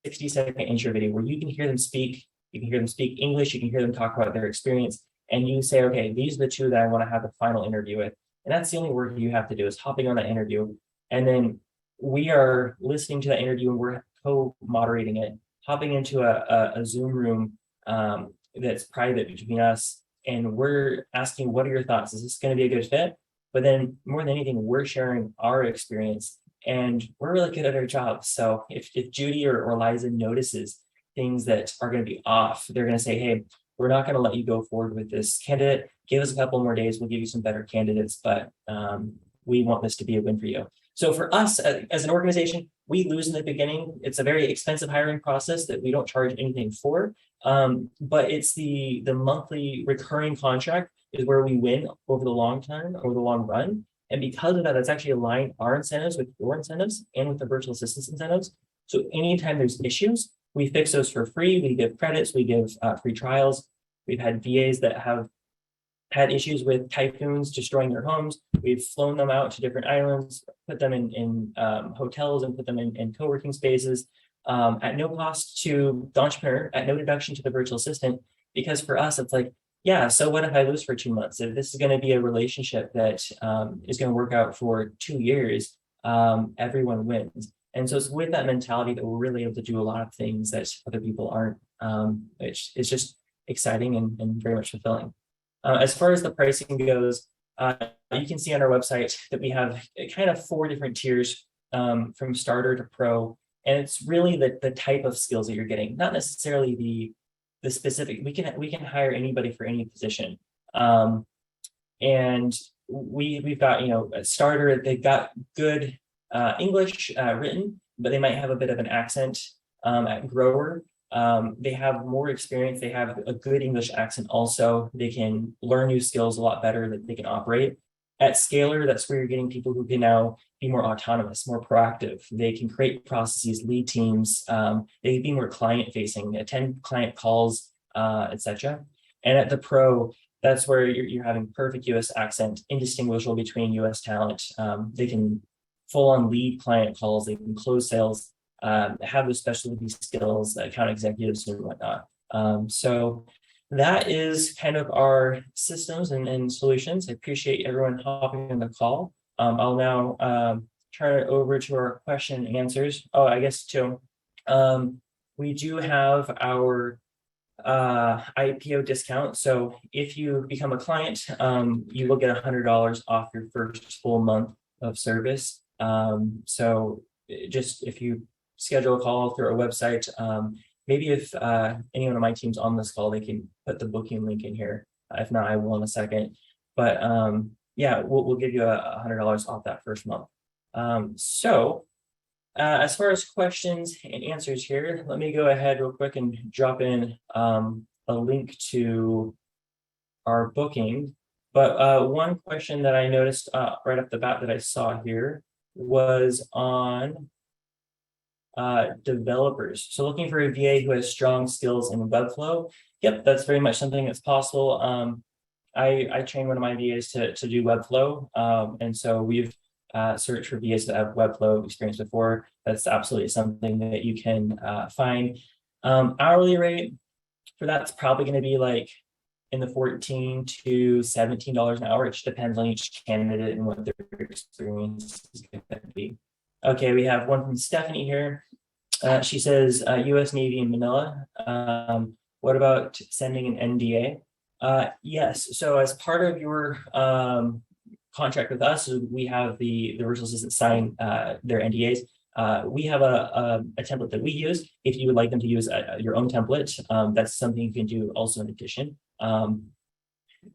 60-second intro video where you can hear them speak. You can hear them speak English. You can hear them talk about their experience. And you say, okay, these are the 2 that I want to have the final interview with. And that's the only work you have to do is hopping on that interview. And then we are listening to that interview and we're co-moderating it, hopping into a Zoom room that's private between us. And we're asking, what are your thoughts? Is this going to be a good fit? But then more than anything, we're sharing our experience and we're really good at our job. So if Judy or Liza notices things that are going to be off, they're going to say, hey, we're not going to let you go forward with this candidate. Give us a couple more days. We'll give you some better candidates, but we want this to be a win for you. So for us as an organization, we lose in the beginning. It's a very expensive hiring process that we don't charge anything for. But it's the monthly recurring contract is where we win over the long term, over the long run. And because of that, that's actually aligned our incentives with your incentives and with the virtual assistants incentives. So anytime there's issues, we fix those for free. We give credits, we give free trials. We've had VAs that have had issues with typhoons destroying their homes. We've flown them out to different islands, put them in hotels and put them in co-working spaces at no cost to the entrepreneur, at no deduction to the virtual assistant. Because for us, it's like, yeah, so what if I lose for 2 months? If this is going to be a relationship that is going to work out for 2 years, everyone wins. And so it's with that mentality that we're really able to do a lot of things that other people aren't, which is just exciting and very much fulfilling. As far as the pricing goes, you can see on our website that we have kind of 4 different tiers from starter to pro. And it's really the type of skills that you're getting, not necessarily the specific. We can hire anybody for any position. And we've got, a starter, they've got good English written, but they might have a bit of an accent at grower. They have more experience. They have a good English accent also. They can learn new skills a lot better, that they can operate. At scaler, that's where you're getting people who can now be more autonomous, more proactive. They can create processes, lead teams. They can be more client facing, attend client calls, etc. And at the pro, that's where you're having perfect US accent, indistinguishable between US talent. They can full on lead client calls. They can close sales. Have those specialty skills, account executives and whatnot. So that is kind of our systems and solutions. I appreciate everyone hopping on the call. I'll now turn it over to our question and answers. Oh, I guess too. We do have our IPO discount. So if you become a client, you will get $100 off your first full month of service. So just if you schedule a call through our website, maybe if anyone on my team's on this call, they can put the booking link in here. If not, I will in a second. But yeah, we'll give you $100 off that first month. So as far as questions and answers here, let me go ahead real quick and drop in a link to our booking. But one question that I noticed right off the bat that I saw here was on developers. So looking for a VA who has strong skills in Webflow. Yep, that's very much something that's possible. I trained one of my VAs to do Webflow. And so we've searched for VAs that have Webflow experience before. That's absolutely something that you can find. Hourly rate for that's probably going to be like in the $14 to $17 an hour. It just depends on each candidate and what their experience is going to be. Okay, we have one from Stephanie here. She says, US Navy in Manila. What about sending an NDA? Yes, so as part of your contract with us, we have the virtual assistant sign their NDAs. We have a template that we use. If you would like them to use your own template, that's something you can do also in addition.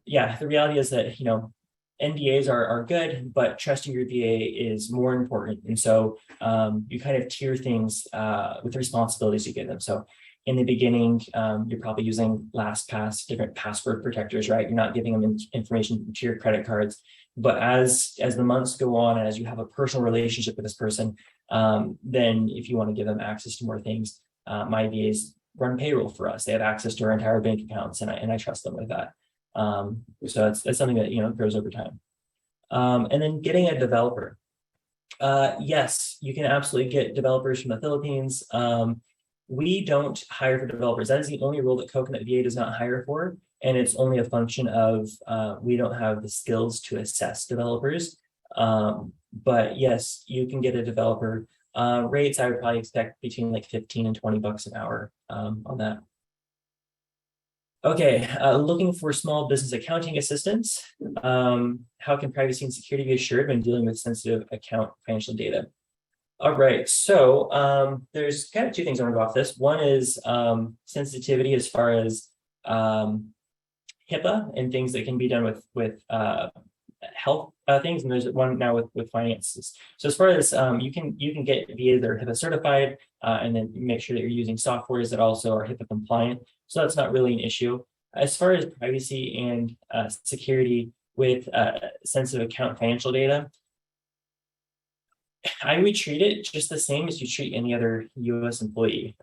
Yeah, the reality is that, NDAs are good, but trusting your VA is more important. And so you kind of tier things with the responsibilities you give them. So in the beginning, you're probably using LastPass, different password protectors, right? You're not giving them information to your credit cards. But as the months go on and as you have a personal relationship with this person, then if you want to give them access to more things, my VAs run payroll for us. They have access to our entire bank accounts, and I trust them with that. So that's something that grows over time. And then getting a developer. Yes, you can absolutely get developers from the Philippines. We don't hire for developers. That is the only role that Coconut VA does not hire for. And it's only a function of we don't have the skills to assess developers. But yes, you can get a developer. Rates, I would probably expect between like 15 and 20 bucks an hour on that. Okay, looking for small business accounting assistance. How can privacy and security be assured when dealing with sensitive account financial data? All right, so there's kind of 2 things I want to go off this. One is sensitivity as far as HIPAA and things that can be done with health things, and there's one now with finances. So as far as you can get VA that are HIPAA certified, and then make sure that you're using softwares that also are HIPAA compliant. So that's not really an issue. As far as privacy and security, with sensitive account financial data, I would treat it just the same as you treat any other US employee.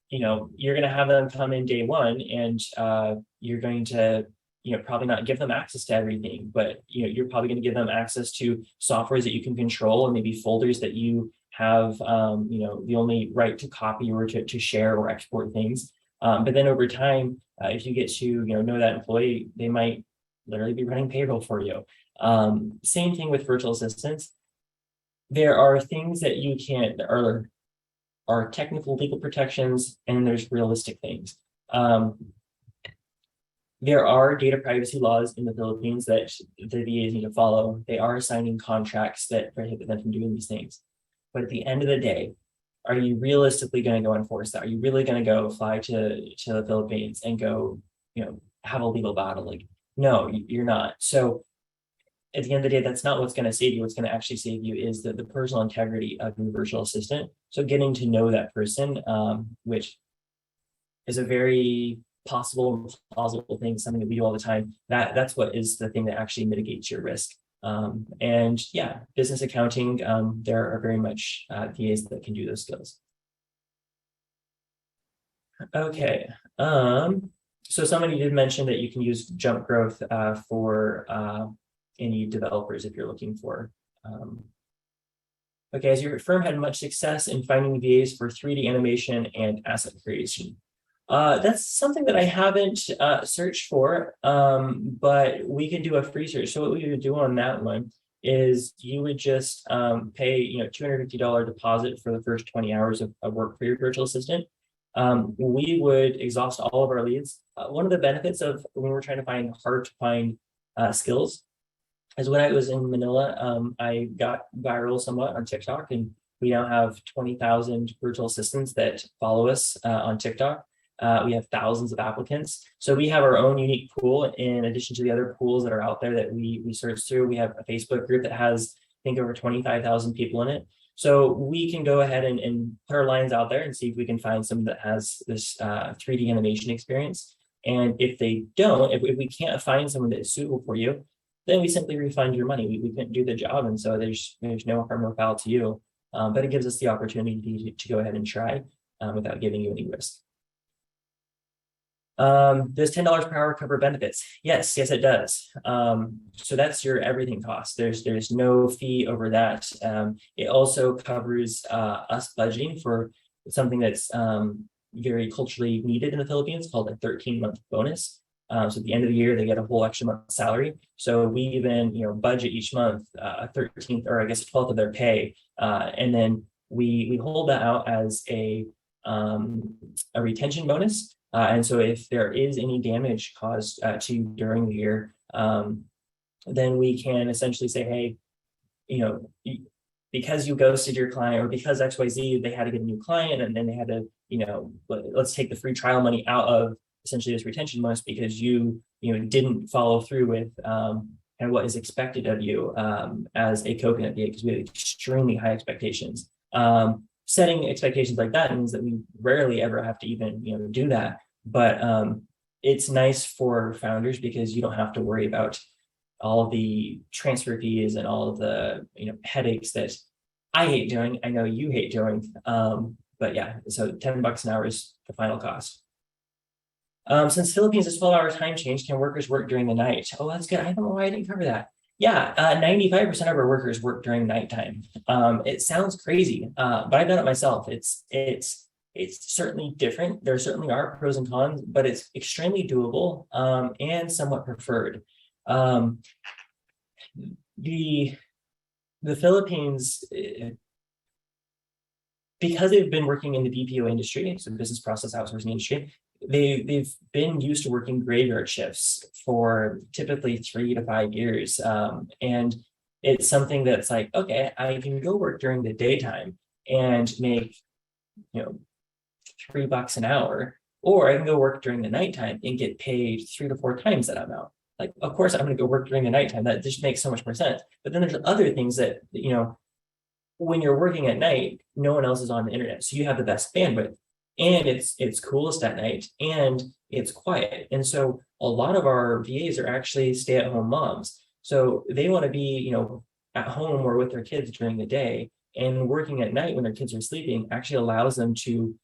You're going to have them come in day one, and you're going to probably not give them access to everything, but you're probably going to give them access to softwares that you can control, and maybe folders that you have the only right to copy or to share or export things. But then over time, if you get to know that employee, they might literally be running payroll for you. Same thing with virtual assistants. There are things that you can't, are technical legal protections, and there's realistic things. There are data privacy laws in the Philippines that the VAs need to follow. They are signing contracts that prohibit them from doing these things. But at the end of the day, are you realistically going to go enforce that? Are you really going to go fly to the Philippines and go, have a legal battle? Like, no, you're not. So at the end of the day, that's not what's going to save you. What's going to actually save you is the personal integrity of your virtual assistant. So getting to know that person, which is a very possible, plausible thing, something that we do all the time. That's what is the thing that actually mitigates your risk. And yeah, business accounting, there are very much VAs that can do those skills. Okay. So somebody did mention that you can use Jump Growth for any developers if you're looking for. Okay, has your firm had much success in finding VAs for 3D animation and asset creation? That's something that I haven't searched for, but we can do a free search. So what we would do on that one is you would just pay $250 deposit for the first 20 hours of work for your virtual assistant. We would exhaust all of our leads. One of the benefits of when we're trying to find hard to find skills is when I was in Manila, I got viral somewhat on TikTok, and we now have 20,000 virtual assistants that follow us on TikTok. We have thousands of applicants. So we have our own unique pool in addition to the other pools that are out there that we search through. We have a Facebook group that has, I think, over 25,000 people in it. So we can go ahead and put our lines out there and see if we can find someone that has this 3D animation experience. And if they don't, if we can't find someone that is suitable for you, then we simply refund your money. We couldn't do the job. And so there's no harm or foul to you. But it gives us the opportunity to go ahead and try without giving you any risk. Does $10 per hour cover benefits? Yes, it does. So that's your everything cost. There's no fee over that. It also covers us budgeting for something that's very culturally needed in the Philippines called a 13-month bonus. So at the end of the year, they get a whole extra month salary. So we even budget each month a 13th or I guess a 12th of their pay, and then we hold that out as a retention bonus. And so if there is any damage caused to you during the year, then we can essentially say, hey, because you ghosted your client or because XYZ, they had to get a new client and then they had to, let's take the free trial money out of essentially this retention bonus because you didn't follow through with and what is expected of you as a coconut VA, because we have extremely high expectations. Setting expectations like that means that we rarely ever have to even do that. But it's nice for founders because you don't have to worry about all the transfer fees and all of the headaches that I hate doing. I know you hate doing. But yeah, so $10 an hour is the final cost. Since Philippines is 12-hour time change, can workers work during the night? Oh, that's good. I don't know why I didn't cover that. Yeah, 95% of our workers work during nighttime. It sounds crazy, but I've done it myself. It's certainly different. There certainly are pros and cons, but it's extremely doable and somewhat preferred. The Philippines, because they've been working in the BPO industry, so business process outsourcing industry, they've been used to working graveyard shifts for typically 3 to 5 years. And it's something that's like, okay, I can go work during the daytime and make, $3 an hour, or I can go work during the nighttime and get paid 3 to 4 times that amount. Like, of course, I'm going to go work during the nighttime. That just makes so much more sense. But then there's other things that, when you're working at night, no one else is on the internet. So you have the best bandwidth, and it's coolest at night, and it's quiet. And so a lot of our VAs are actually stay-at-home moms. So they want to be, at home or with their kids during the day, and working at night when their kids are sleeping actually allows them to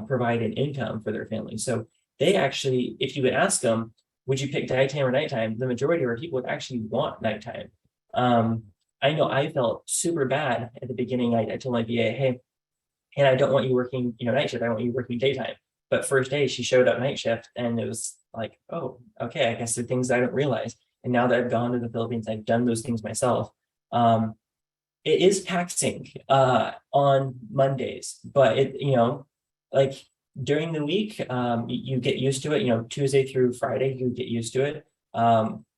provide an income for their family. So they actually, if you would ask them, would you pick daytime or nighttime? The majority of our people would actually want nighttime. I know I felt super bad at the beginning. I told my VA, hey, and I don't want you working, night shift. I want you working daytime. But first day she showed up night shift, and it was like, oh, okay, I guess there are things I don't realize. And now that I've gone to the Philippines, I've done those things myself. It is taxing on Mondays, but like during the week, you get used to it. Tuesday through Friday, you get used to it.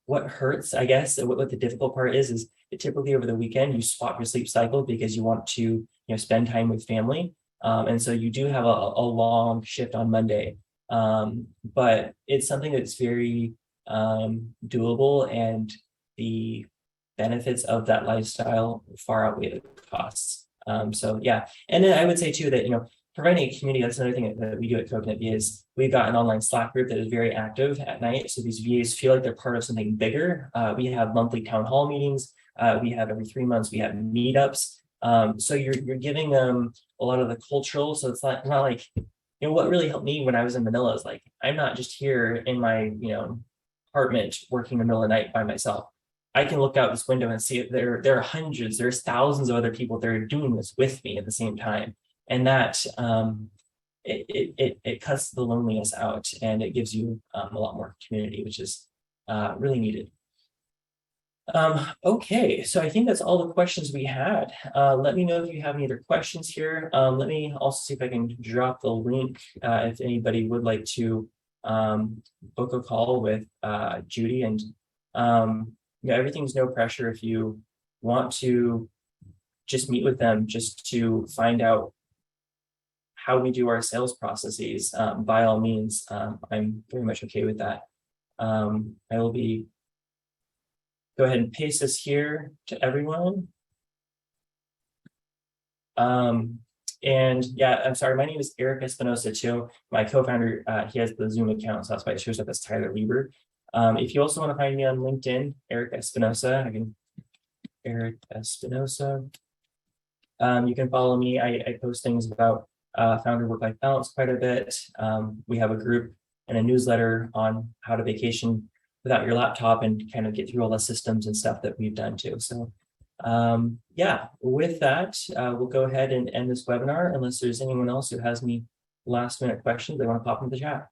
What hurts, I guess, what the difficult part is typically over the weekend you swap your sleep cycle because you want to spend time with family, and so you do have a long shift on Monday, but it's something that's very doable, and the benefits of that lifestyle far outweigh the costs. So yeah, and then I would say too that providing a community, that's another thing that we do at Coconut VA is we've got an online Slack group that is very active at night. So these VAs feel like they're part of something bigger. We have monthly town hall meetings. We have every 3 months, we have meetups. So you're giving them a lot of the cultural. So it's not like, what really helped me when I was in Manila is like, I'm not just here in my, apartment working in the middle of the night by myself. I can look out this window and see it. There are hundreds, there's thousands of other people that are doing this with me at the same time. And that it cuts the loneliness out, and it gives you a lot more community, which is really needed. Okay, so I think that's all the questions we had. Let me know if you have any other questions here. Let me also see if I can drop the link if anybody would like to book a call with Judy. And everything's no pressure. If you want to just meet with them just to find out how we do our sales processes, by all means, I'm very much okay with that. I will go ahead and paste this here to everyone. And yeah, I'm sorry, my name is Eric Espinosa too. My co-founder, he has the Zoom account, so that's why it shows up as Tyler Lieber. If you also want to find me on LinkedIn, Eric Espinosa, Eric Espinosa. You can follow me. I post things about founder work-life balance quite a bit. We have a group and a newsletter on how to vacation without your laptop and kind of get through all the systems and stuff that we've done too. So yeah, with that, we'll go ahead and end this webinar unless there's anyone else who has any last minute questions they want to pop into the chat.